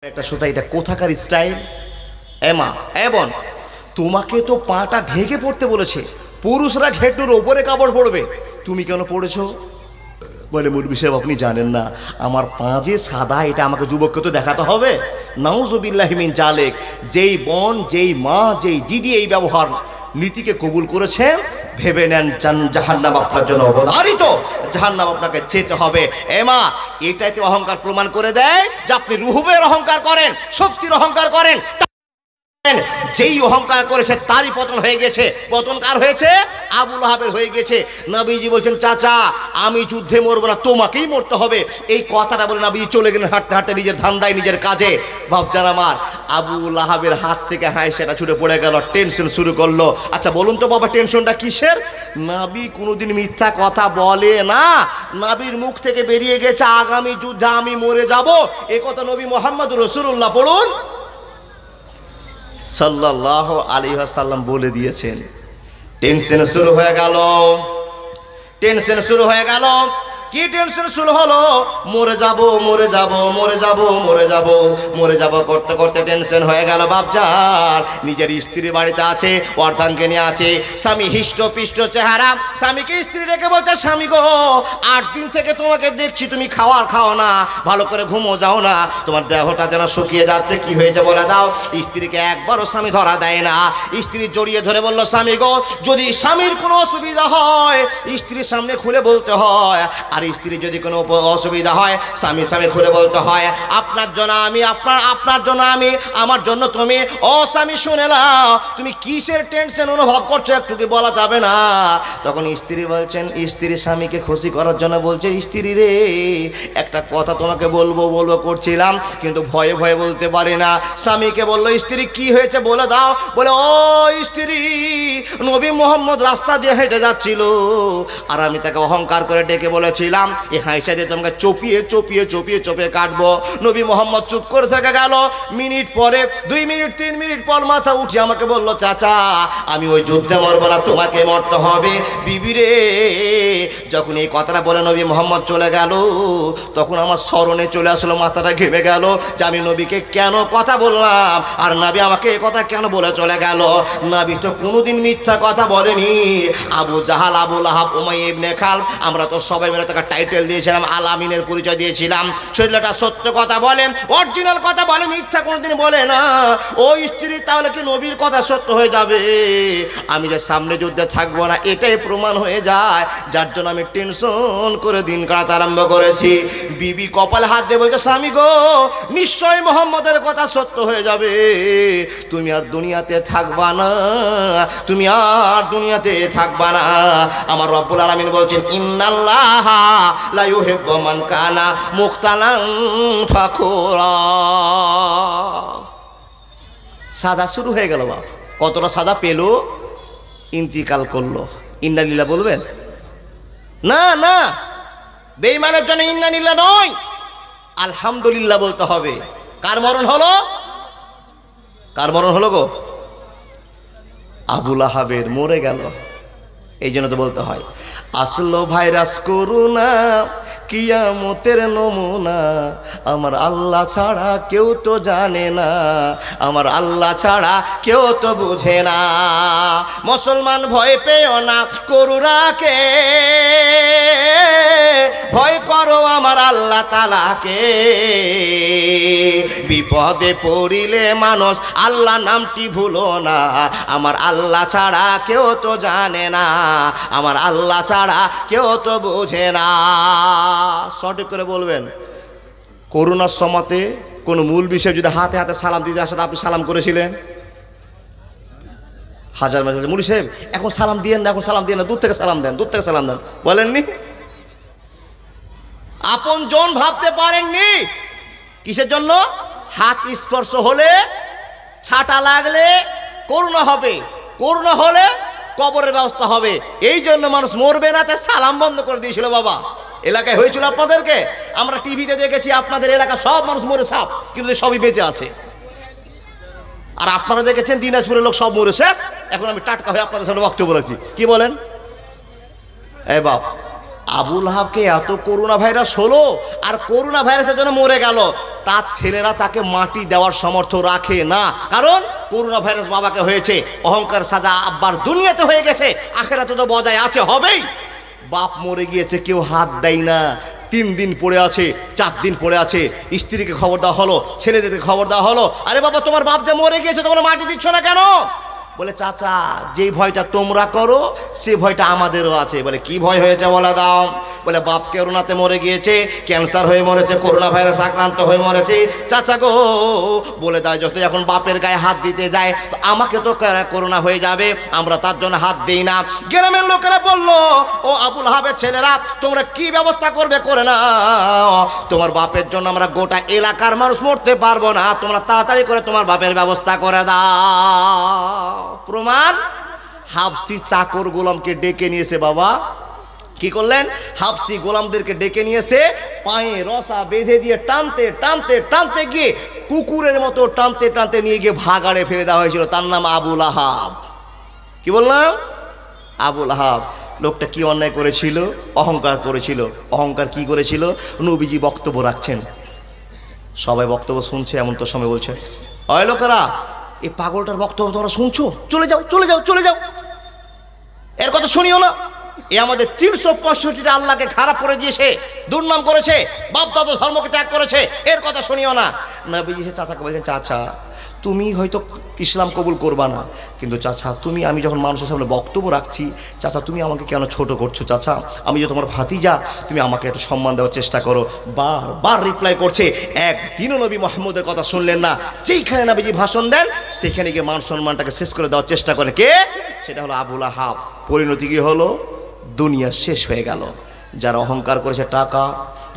একটা সুতা, এটা কোথাকার স্টাইল? এমা এবন তোমাকে তো পাটা ঢেকে পড়তে বলেছে, পুরুষরা ঘেটুর ওপরে কাপড় পরবে, তুমি কেন পড়েছো? বলে মুরবি সাহেব আপনি জানেন না আমার পা যে সাদা, এটা আমাকে যুবককে তো দেখাতে হবে। নাউজুবিল্লাহি মিন জালেক, যেই বোন, যেই মা, যেই দিদি এই ব্যবহার নীতিকে কবুল করেছেন, ভেবে নেন জাহান্নাম আপনার জন্য অবধারিত, জাহান্নাম আপনাকে যেতে হবে। এমা এটাইতে অহংকার প্রমাণ করে দেয় যে আপনি রুহুবের অহংকার করেন, শক্তির অহংকার করেন। যেই অহংকার করেছে তারই পতন হয়ে গেছে। পতন কার হয়েছে? আবু লাহাবের হয়ে গেছে। নবীজি বলছেন চাচা আমি যুদ্ধে মরবো না, তোমাকেই মরতে হবে। এই কথাটা বলে নবীজি চলে গেলেন হাঁটতে হাঁটতে নিজের ধান্দায়, নিজের কাজে। ভাবছেন আমার আবু লাহাবের হাত থেকে সেটা ছুটে পড়ে গেল, টেনশন শুরু করলো। আচ্ছা বলুন তো বাবা টেনশনটা কিসের? নবী কোনোদিন মিথ্যা কথা বলে না। নবীর মুখ থেকে বেরিয়ে গেছে আগামী যুদ্ধে আমি মরে যাব, এ কথা নবী মুহাম্মদ রাসূলুল্লাহ পড়ুন সাল্লাল্লাহু আলাইহি ওয়াসাল্লাম বলে দিয়েছেন। টেনশন শুরু হয়ে গেল, টেনশন শুরু হয়ে গেল। কি টেনশন শুরু হলো? মরে যাব, মরে যাব, মরে যাব, মরে যাব, মরে যাব করতে করতে টেনশন হয়ে গেল। বাপজান নিজের স্ত্রী বাড়িতে আছে, অর্ধাঙ্গে নিয়ে আছে, স্বামী হিষ্ট পিষ্ট চেহারা, স্বামীকে স্ত্রী রেখে বলছে স্বামী গো 8 দিন থেকে তোমাকে দেখছি তুমি খাওয়ার খাও না, ভালো করে ঘুমো যাও না, তোমার দেহটা যেন শুকিয়ে যাচ্ছে, কি হয়েছে বলে দাও। স্ত্রীকে একবারও স্বামী ধরা দেয় না। স্ত্রী জড়িয়ে ধরে বলল স্বামী গো যদি স্বামীর কোনো অসুবিধা হয় স্ত্রীর সামনে খুলে বলতে হয়, আর স্ত্রী যদি কোনো অসুবিধা হয় স্বামী স্বামী খুলে বলতে হয়। আপনার জন্য আমি, আপনার জন্য আমি, আমার জন্য তুমি। ও স্বামী শুনে নাও, তুমি কিসের টেনশন অনুভব করছো একটু কি বলা যাবে না? তখন স্ত্রী বলছেন, স্ত্রী স্বামীকে খুশি করার জন্য বলছে স্ত্রী রে একটা কথা তোমাকে বলবো বলবো করছিলাম কিন্তু ভয়ে ভয়ে বলতে পারি না। স্বামীকে বললো স্ত্রী কি হয়েছে বলে দাও। বলে ও স্ত্রী নবী মুহাম্মদ রাস্তা দিয়ে হেঁটে যাচ্ছিল আর আমি তাকে অহংকার করে ডেকে বলেছিলাম এই হাইসা দিয়ে তোমাকে চপিয়ে চপিয়ে চপিয়ে চপিয়ে কাটবো। নবী মোহাম্মদ চুপ করে থেকে গেল। মিনিট পরে 2 মিনিট 3 মিনিট পর মাথা উঠিয়ে আমাকে বললো চাচা আমি ওই যুদ্ধে মরবো না, তোমাকে মরতে হবে। বিবি রে যখন এই কথাটা বলে নবী মোহাম্মদ চলে গেল তখন আমার স্মরণে চলে আসলো, মাথাটা ঘেমে গেল যে আমি নবীকে কেন কথা বললাম আর নবী আমাকে এই কথা কেন বলে চলে গেল। নবী তো কোনোদিন মিথ্যা কথা বলেনি। আবু জাহাল, আবু লাহাব, উমাইয়া ইবনে খালব, আমরা তো সবাই মিলে তাকে টাইটেল দিয়েছিলাম, আল আমিনের পরিচয় দিয়েছিলাম। ছেলেটা সত্য কথা বলে, অরিজিনাল কথা বলে, মিথ্যা কোনোদিন বলে না। ও স্ত্রী তাহলে কি নবীর কথা সত্য হয়ে যাবে? আমি যে সামনে যুদ্ধে থাকবো না এটাই প্রমাণ হয়ে যায়, যার জন্য আমি টেনশন করে দিন কাটাতে আরম্ভ করেছি। বিবি কপালে হাত দিয়ে বলছে স্বামী গো নিশ্চয় মোহাম্মদের কথা সত্য হয়ে যাবে, তুমি আর দুনিয়াতে থাকবা না, তুমি আর দুনিয়াতে থাকবা না। আমার রব্বুল আলামিন বলছেন ইন্নাল্লাহা লা ইউহিব্বু মান কানা মুখতালান ফাখুরা। সাজা শুরু হয়ে গেল। বাপ কতটা সাজা পেল, ইন্তিকাল করলো। ইন্না লিল্লাহ বলবেন না? না, বেঈমানের জন্য ইন্না লিল্লাহ নয়, আলহামদুলিল্লাহ বলতে হবে। কার মরণ হলো? কার মরণ হলো গো? আবু লাহাবের মরে গেল। এই জন্য তো বলতে হয় আসলো ভাইরাস করোনা কিয়ামতের নমুনা, আমার আল্লাহ ছাড়া কেউ তো জানে না, আমার আল্লাহ ছাড়া কেউ তো বুঝে না। মুসলমান ভয় পেও না করুণাকে, ভয় করো আমার আল্লাহ তাআলাকে। বিপদে পড়িলে মানুষ আল্লাহ নামটি ভুলো না, আমার আল্লাহ ছাড়া কেউ তো জানে না, আমার আল্লাহ ছাড়া কেউ তো বোঝে না। সঠিক করে বলবেন করোনার সময়তে কোনো মূল বিষয় যদি হাতে হাতে সালাম দিতে আসে আপনি সালাম করেছিলেন? হাজার মাঝে মুলি সাহেব এখন সালাম দিয়েন না, এখন সালাম দিয়েন না, দূর থেকে সালাম দেন, দূর থেকে সালাম দেন, বলেননি? আপন জন ভাবতে পারেননি। কিসের জন্য? হাত স্পর্শ হলে, ছাটা লাগলে করোনা হবে, করোনা হলে কবরের ব্যবস্থা হবে। এই জন্য মানুষ মরবে না তাই সালাম বন্ধ করে দিয়েছিল। বাবা এলাকায় হয়েছিল আপনাদেরকে, আমরা টিভিতে দেখেছি আপনাদের এলাকা সব মানুষ মরে সাপ, কিন্তু সবই বেঁচে আছে। আর আপনারা দেখেছেন দিনাজপুরের লোক সব মরে শেষ। এখন আমি টাটকা হয়ে আপনাদের সামনে বক্তব্য রাখছি, কি বলেন? এ বাপ আবুল আহাবকে এত করোনা ভাইরাস হলো, আর করোনা ভাইরাসের জন্য মরে গেল, তার ছেলেরা তাকে মাটি দেওয়ার সামর্থ্য রাখে না। কারণ করোনা ভাইরাস বাবাকে হয়েছে, অহংকার সাজা আব্বার দুনিয়াতে হয়ে গেছে, আখেরাতে তো বজায় আছে, হবেই। বাপ মরে গিয়েছে, কেউ হাত দেয় না। 3 দিন পড়ে আছে, 4 দিন পড়ে আছে, স্ত্রীকে খবর দেওয়া হলো, ছেলেদেরকে খবর দেওয়া হলো, আরে বাবা তোমার বাপ যে মরে গিয়েছে, তোমরা মাটি দিচ্ছ না কেন? বলে চাচা যেই ভয়টা তোমরা করো সে ভয়টা আমাদেরও আছে। বলে কি ভয় হয়েছে বলে দাও। বলে বাপ করোনাতে মরে গিয়েছে, ক্যান্সার হয়ে মরেছে, করোনা ভাইরাস আক্রান্ত হয়ে মরেছে। চাচা গো বলে দাও, যত যখন বাপের গায়ে হাত দিতে যায় তো আমাকে তো করোনা হয়ে যাবে, আমরা তার জন্য হাত দিই না। গ্রামের লোকেরা বলল, ও আবুল আহাবের ছেলেরা তোমরা কি ব্যবস্থা করবে করে না, তোমার বাপের জন্য আমরা গোটা এলাকার মানুষ মরতে পারবো না, তোমরা তাড়াতাড়ি করে তোমার বাপের ব্যবস্থা করে দাও। প্রমাণ, হাফসি চাকর গোলামকে ডেকে নিয়েছে। বাবা কি করলেন? হাফসি গোলামদেরকে ডেকে নিয়েছে, পায়ে রসা বেঁধে দিয়ে টানতে টানতে টানতে গিয়ে কুকুরের মতো টানতে টানতে নিয়ে গিয়ে ভাগাড়ে ফেলে দেওয়া হয়েছিল। তার নাম আবুল আহাব। কি বললাম? আবুল আহাব। লোকটা কি অন্যায় করেছিল? অহংকার করেছিল। অহংকার কি করেছিল? নবীজি বক্তব্য রাখছেন, সবাই বক্তব্য শুনছে, এমন তো সময় বলছে, ওই লোকেরা এই পাগলটার বক্তব্য তোমরা শুনছো, চলে যাও চলে যাও চলে যাও, এর কথা শুনিও না। এ আমাদের 365টা আল্লাহকে খারাপ করে দিয়েছে, দুর্নাম করেছে, বাপ দাদা ধর্মকে ত্যাগ করেছে, এর কথা শুনিও না। নবীজি চাচাকে বলছেন, চাচা তুমি হয়তো ইসলাম কবুল করবা না, কিন্তু চাচা তুমি, আমি যখন মানুষের সামনে বক্তব্য রাখছি, চাচা তুমি আমাকে কেন ছোট করছো? চাচা আমি যে তোমার ভাতিজা, তুমি আমাকে একটু সম্মান দেওয়ার চেষ্টা করো। বারবার রিপ্লাই করছে। একদিনও নবী মুহাম্মদের কথা শুনলেন না। যেইখানে নবীজি ভাষণ দেন সেখানে গিয়ে মান সম্মানটাকে শেষ করে দেওয়ার চেষ্টা করে। কে? সেটা হলো আবুল আহাব। পরিণতি কি হলো? দুনিয়া শেষ হয়ে গেল। যারা অহংকার করেছে টাকা,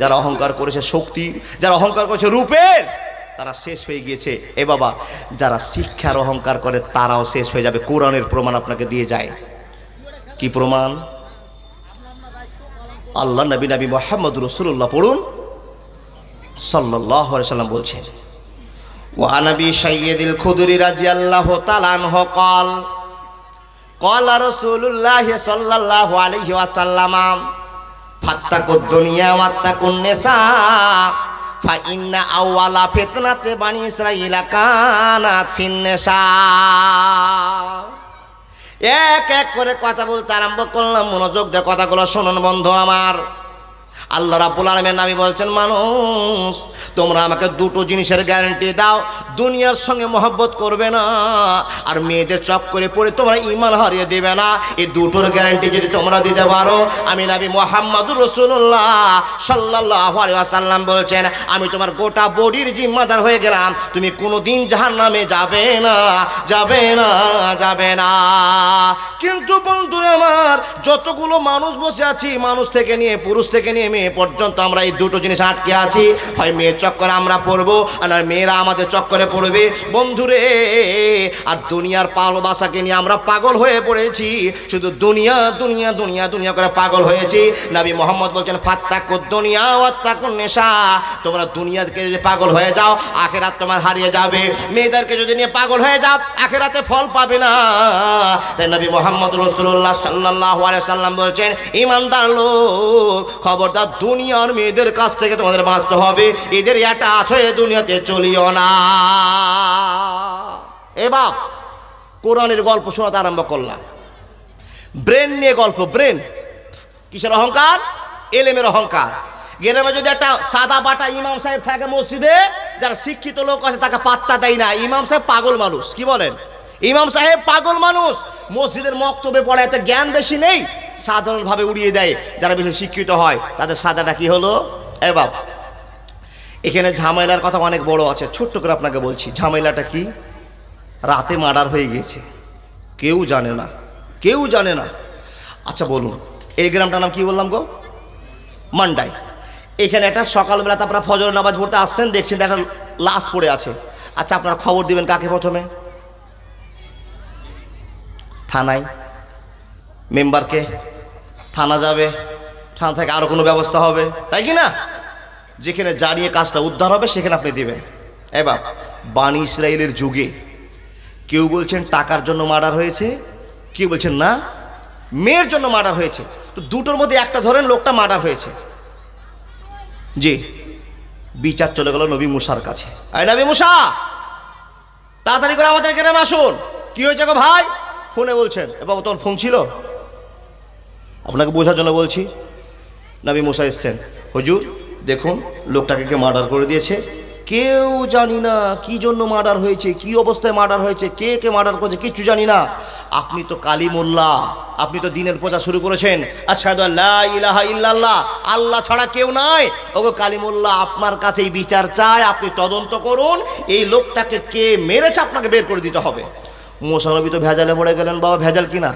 যারা অহংকার করেছে শক্তির, যারা অহংকার করেছে রূপের, তারা শেষ হয়ে গিয়েছে। এ বাবা, যারা শিক্ষার অহংকার করে তারাও শেষ হয়ে যাবে। কোরআনের প্রমাণ আপনাকে দিয়ে যায়। কি প্রমাণ? আল্লাহ নবী নবী মুহাম্মদ রাসূলুল্লাহ পড়ুন সাল্লাল্লাহু আলাইহি সাল্লাম বলছেন, ওয়া নবী সাইয়্যিদুল খুদরি রাদিয়াল্লাহু তাআলা আনহু قال قال رسول الله صلى الله عليه وسلم فاتقوا الدنيا واتقوا النساء فإن أول فتنة بني إسرائيل كانت في النساء। এক এক করে কথা বলতে আরম্ভ করলাম, মনোযোগ দিয়ে কথাগুলো শুনুন বন্ধু আমার। আল্লাহ রাব্বুল আলামিন নবী বলছেন, মানুষ তোমরা আমাকে দুটো জিনিসের গ্যারান্টি দাও, দুনিয়ার সঙ্গে মহব্বত করবে না, আর মেয়েদের চক্করে পড়ে তোমরা ঈমান হারিয়ে দেবে না। এই দুটোর গ্যারান্টি যদি তোমরা দিতে পারো, আমি নবী মুহাম্মদুর রাসূলুল্লাহ সাল্লাল্লাহু আলাইহি ওয়াসাল্লাম বলছেন, আমি তোমার গোটা বডির জিম্মাদার হয়ে গেলাম, তুমি কোনোদিন জাহান্নামে যাবে না, যাবে না, যাবে না। কিন্তু বন্ধুরা আমার, যতগুলো মানুষ বসে আছি, মানুষ থেকে নিয়ে পুরুষ থেকে নিয়ে মেয়ে পর্যন্ত, আমরা এই দুটো জিনিস আটকে আছি। হয় মেয়ের চক্করে আমরা পড়বো, আর মেয়েরা আমাদের চক্করে পড়বে। বন্ধুরে, আর দুনিয়ার ভালোবাসাকে নিয়ে আমরা পাগল হয়ে পড়েছি, শুধু দুনিয়া দুনিয়া দুনিয়া দুনিয়া করে পাগল হয়েছি। নবী মুহাম্মদ বলছেন, ফাত্তাকুদ দুনিয়া ওয়াত্তাকুন নিসা। তোমরা দুনিয়াকে যদি পাগল হয়ে যাও, আখিরাত তোমার হারিয়ে যাবে। মেয়েদেরকে যদি নিয়ে পাগল হয়ে যাও, আখিরাতে ফল পাবে না। তাই নবী মুহাম্মদ রাসূলুল্লাহ সাল্লাল্লাহু আলাইহি সাল্লাম বলছেন, ঈমানদার লোক খবরদার দুনিয়ার মেয়েদের কাছ থেকে তোমাদের বাঁচতে হবে, এদের অ্যাটাচ হয়ে দুনিয়াতে চলিও না। এ বাপ, কোরআনের গল্প শোনাতে আরম্ভ করলাম, ব্রেন নিয়ে গল্প। ব্রেন কিসের অহংকার? এলেমের অহংকার। গ্রামে যদি একটা সাদা বাটা ইমাম সাহেব থাকে মসজিদে, যারা শিক্ষিত লোক আছে তাকে পাত্তা দেয় না। ইমাম সাহেব পাগল মানুষ। কি বলেন? ইমাম সাহেব পাগল মানুষ। মসজিদের মক্তবে পড়ে, এত জ্ঞান বেশি নেই, সাধারণভাবে উড়িয়ে দেয়। যারা বেশি শিক্ষিত হয় তাদের সাদাটা কি হলো? এ বাপ, এখানে ঝামেলার কথা অনেক বড় আছে, ছোট্ট করে আপনাকে বলছি। ঝামেলাটা কি? রাতে মার্ডার হয়ে গেছে, কেউ জানে না, কেউ জানে না। আচ্ছা বলুন, এই গ্রামটার নাম কি বললাম গো? মান্ডাই। এখানে একটা সকালবেলা আপনারা ফজর নামাজ পড়তে আসছেন, দেখছেন একটা লাশ পড়ে আছে। আচ্ছা, আপনারা খবর দিবেন কাকে? প্রথমে থানায়, মেম্বারকে। থানা যাবে, থানা থেকে আরও কোনো ব্যবস্থা হবে, তাই কি না? যেখানে জানিয়ে কাজটা উদ্ধার হবে সেখানে আপনি দিবেন। এবার বানি ইসরায়েলের যুগে কেউ বলছেন টাকার জন্য মার্ডার হয়েছে, কেউ বলছেন না মেয়ের জন্য মার্ডার হয়েছে। তো দুটোর মধ্যে একটা ধরেন লোকটা মার্ডার হয়েছে। জি, বিচার চলে গেল নবী মুসার কাছে। আয় নবী মুসা, তাড়াতাড়ি করে আমাদের এখানে আসুন। কি হয়েছে গো ভাই? ফোনে বলছেন। এ বাবা, তোর ফোন ছিল? আপনাকে বোঝার জন্য বলছি। নবী মুসা এসছেন। হুজুর দেখুন, লোকটাকে কে মার্ডার করে দিয়েছে। কেউ জানি না কি জন্য মার্ডার হয়েছে, কি অবস্থায় মার্ডার হয়েছে, কে কে মার্ডার করেছে কিচ্ছু জানি না। আপনি তো কালিমুল্লাহ, আপনি তো দিনের প্রচার শুরু করেছেন, আশহাদু আল্লা ইলাহা ইল্লাল্লাহ, আল্লাহ ছাড়া কেউ নাই। ওগো কালিমুল্লাহ, আপনার কাছে এই বিচার চাই, আপনি তদন্ত করুন, এই লোকটাকে কে মেরেছে আপনাকে বের করে দিতে হবে। মুসা নবী তো ভেজালে পড়ে গেলেন। বাবা, ভেজাল কিনা?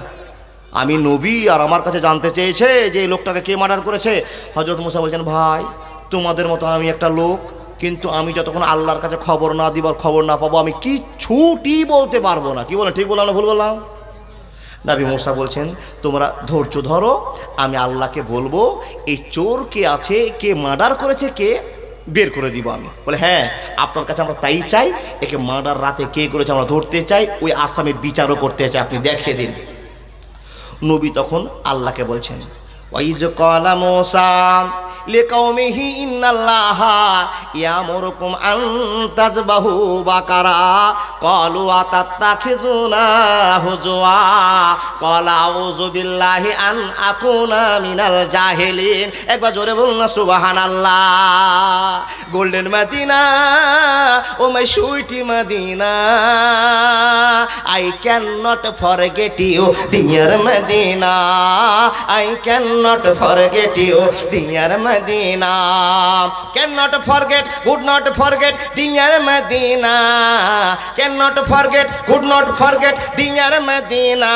আমি নবী আর আমার কাছে জানতে চেয়েছে যে এই লোকটাকে কে মার্ডার করেছে। হযরত মুসা বলছেন, ভাই তোমাদের মতো আমি একটা লোক, কিন্তু আমি যতক্ষণ আল্লাহর কাছে খবর না দিবার, খবর না পাবো, আমি কিচ্ছুটি বলতে পারবো না। কি বলেন, ঠিক বললাম না ভুল বললাম? নবী মুসা বলছেন, তোমরা ধৈর্য ধরো, আমি আল্লাহকে বলবো এই চোর কে আছে, কে মার্ডার করেছে, কে বের করে দিব আমি। বলে হ্যাঁ, আপনার কাছে আমরা তাই চাই, একে মার্ডার রাতে কে করেছে আমরা ধরতে চাই, ওই আসামির বিচারও করতে চাই, আপনি দেখিয়ে দিন। নবী তখন আল্লাহকে বলছেন, ওয়াইজ ক্বালা মূসা লিকাওমিহি ইন্নাল্লাহা ইয়ামুরুকুম আন তাযবাহু বাকারা ক্বালু আতাত্তাখিযুনা হুজুয়া ক্বালা আউযু বিল্লাহি আন আকুনা মিনাল জাহিলিন। একবার জোরে বলুন না সুবহানাল্লাহ। Golden Medina, oh my sweetie Medina, I can not forget you dear Medina, I can not forget you dear Medina, cannot forget, would not forget dear Medina, cannot forget, would not forget dear Medina,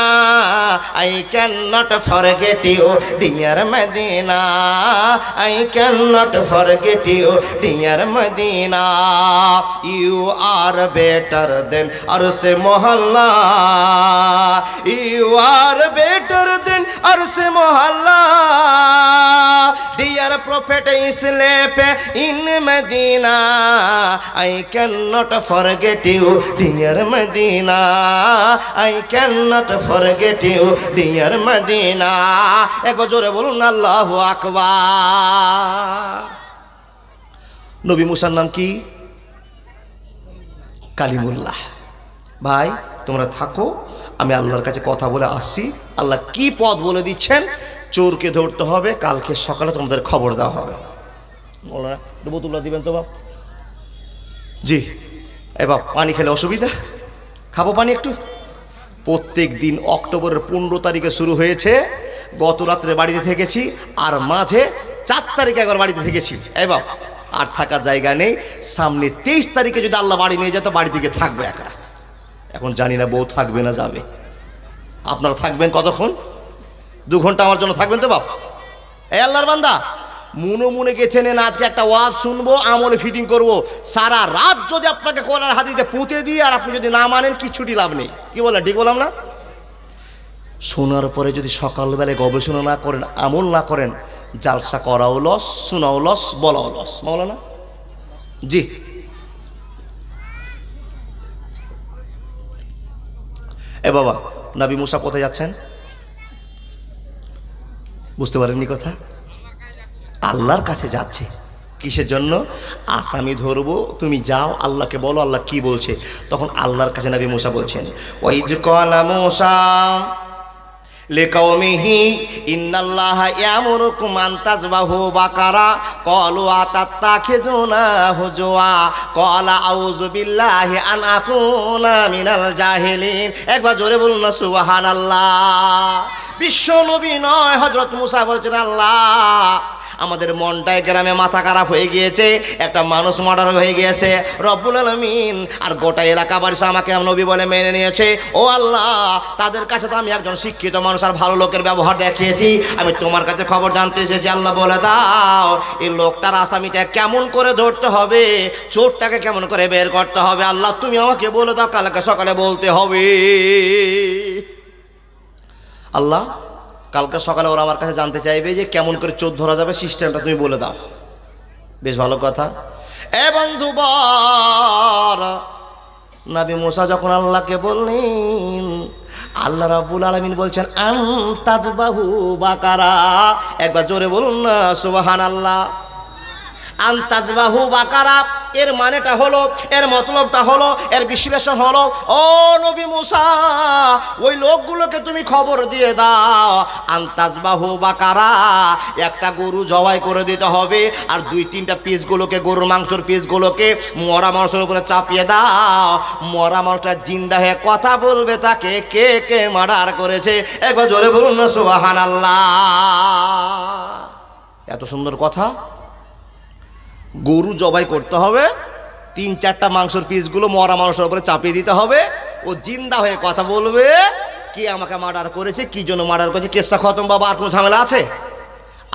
I cannot forget you dear Medina, I cannot forget you dear Medina, you are better than Arse Mohalla, you are better than Arse Mohalla, dear prophet sleep in Medina, I cannot forget you dear Medina, I cannot forget you dear Medina। একবার জোরে বলুন আল্লাহু আকবার। নবী মুসার নাম কি? কালিমুল্লাহ। ভাই তোমরা থাকো, আমি আল্লাহর কাছে কথা বলে আসছি। আল্লাহ কি পথ বলে দিচ্ছেন, চোরকে ধরতে হবে, কালকে সকালে তোমাদের খবর দেওয়া হবে। বোতলটা দিবেন তো বাপ? জি। এ বাপ, পানি খেলে অসুবিধা? খাবো পানি একটু? প্রত্যেক দিন অক্টোবরের 15 তারিখে শুরু হয়েছে, গত রাত্রে বাড়িতে থেকেছি, আর মাঝে 4 তারিখে একবার বাড়িতে থেকেছি। এ বাপ, আর থাকার জায়গা নেই। সামনে 23 তারিখে যদি আল্লাহ বাড়ি নিয়ে যেত, বাড়ি থেকে থাকবে এক রাত। এখন জানি না বউ থাকবে না যাবে। আপনারা থাকবেন কতক্ষণ? 2 ঘন্টা আমার জন্য থাকবেন তো বাপ? এই আল্লাহর বান্দা, মনে মনে গেথে নেন, আজকে একটা ওয়াজ শুনবো, আমলে ফিটিং করব। সারা রাত যদি আপনাকে কোরআন হাদিসে পুঁতে দিই আর আপনি যদি না মানেন, কিচ্ছুটি লাভ নেই। কি বলেন, ঠিক বললাম না? শোনার পরে যদি সকালবেলায় গবেষণা না করেন, আমল না করেন, জালসা করাও লস, শোনাও লস, বলাও লস। মাওলানা জি। এ বাবা, নবী মুসা কোথায় যাচ্ছেন? বুঝতে পারেননি কথা? আল্লাহর কাছে যাচ্ছে। কিসের জন্য? আসামি ধরবো, তুমি যাও, আল্লাহকে বলো আল্লাহ কি বলছে। তখন আল্লাহর কাছে নবী মুসা বলছেন, ওয়াইজ ক্বালা মূসা লিকাওমিহি ইন্নাল্লাহা ইয়ামুরুকুম আন তাযবাহু বাকারা ক্বালু আতাত্তাখিযুনা হুজুয়া ক্বালা আউযু বিল্লাহি আন আকুনা মিনাল জাহিলিন। একবার জোরে বলুন না সুবহানাল্লাহ। বিশ্ব নবী নয়, হযরত মুসা বলছেন, আল্লাহ আমাদের মনটায় গ্রামে মাথা খারাপ হয়ে গিয়েছে, একটা মানুষ মার্ডার হয়ে গিয়েছে রব্বুল আলামিন, আর গোটা এলাকাবাসী আমাকে নবী বলে মেনে নিয়েছে। ও আল্লাহ, তাদের কাছে তো আমি একজন শিক্ষিত মানুষ আর ভালো লোকের ব্যবহার দেখিয়েছি, আমি তোমার কাছে খবর জানতে এসেছি। আল্লাহ বলে দাও, এই লোকটার আসামিটা কেমন করে ধরতে হবে, চোরটাকে কেমন করে বের করতে হবে। আল্লাহ তুমি আমাকে বলে দাও, কালকে সকালে বলতে হবে। আল্লাহ কালকে সকালে ওরা আমার কাছে জানতে চাইবে যে কেমন করে চোর ধরা যাবে, সিস্টেমটা তুমি বলে দাও। বেশ ভালো কথা। এ বন্ধুবর, নবী মুসা যখন আল্লাহকে বললেন, আল্লাহ রাব্বুল আলামিন বলছেন আনতাজবাহু বাকারা। একবার জোরে বলুন না সুবহানাল্লাহ। আনতাজবাহু বাকারা এর মানেটা হলো, এর মতলবটা হলো, এর বিশ্লেষণ হলো, ও নবী মুসা ওই লোকগুলোকে তুমি খবর দিয়ে দাও, আনতাজবাহু বাকারা একটা গরু জবাই করে দিতে হবে, আর 2-3টা পিসগুলোকে, গরুর মাংসের পিসগুলোকে মরা মাংসের উপরে চাপিয়ে দাও। মরা মাংসটা জিন্দা হয়ে কথা বলবে, তাকে কে কে মার্ডার করেছে। একবার জোরে বলুন না সুবহানাল্লাহ। এত সুন্দর কথা। গরু জবাই করতে হবে, 3-4টা মাংসের পিসগুলো মরা মাংসের উপরে চাপিয়ে দিতে হবে, ও জিন্দা হয়ে কথা বলবে, কে আমাকে মার্ডার করেছে, কি জন্য মার্ডার করেছে, কেসা খতম বাবা, আর কোনো ঝামেলা আছে?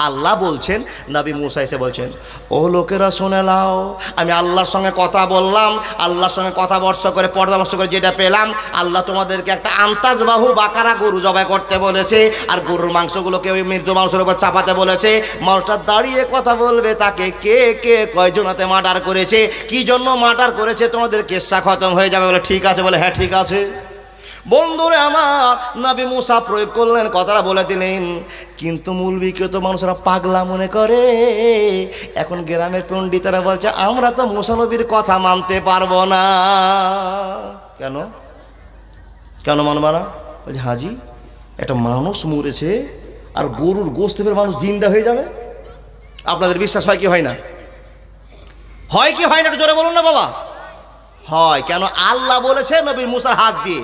আল্লাহ বলছেন, নবী মুসা এসে বলছেন, ও লোকেরা শুনে নাও, আমি আল্লাহর সঙ্গে কথা বললাম, আল্লাহর সঙ্গে কথাবর্ষ করে পরামর্শ করে যেটা পেলাম, আল্লাহ তোমাদেরকে একটা আনতাজবাহু বাকারা গরু জবাই করতে বলেছে, আর গরুর মাংসগুলোকে ওই মৃত মাংসের উপর চাপাতে বলেছে। মানুষটা দাঁড়িয়ে কথা বলবে, তাকে কে কে কয়জনাতে মার্ডার করেছে, কি জন্য মার্ডার করেছে, তোমাদের কেসা খতম হয়ে যাবে। বলে ঠিক আছে, বলে হ্যাঁ ঠিক আছে। বন্ধুরে আমার, নবী মুসা প্রয়োগ করলেন, কথাটা বলে দিলেন, কিন্তু মূলবিকে তো মানুষরা পাগলা মনে করে। এখন গ্রামের পণ্ডিতেরা বলছে আমরা তো মুসা নবীর কথা মানতে পারবো না। কেন কেন মানবা না? বলছে হাজি, একটা মানুষ মরেছে আর গরুর গোশত থেকে মানুষ জিন্দা হয়ে যাবে, আপনাদের বিশ্বাস হয় কি হয় না? হয় কি হয় না? একটু জোরে বলুন না বাবা। হয়। কেন? আল্লাহ বলেছে নবী মুসার হাত দিয়ে।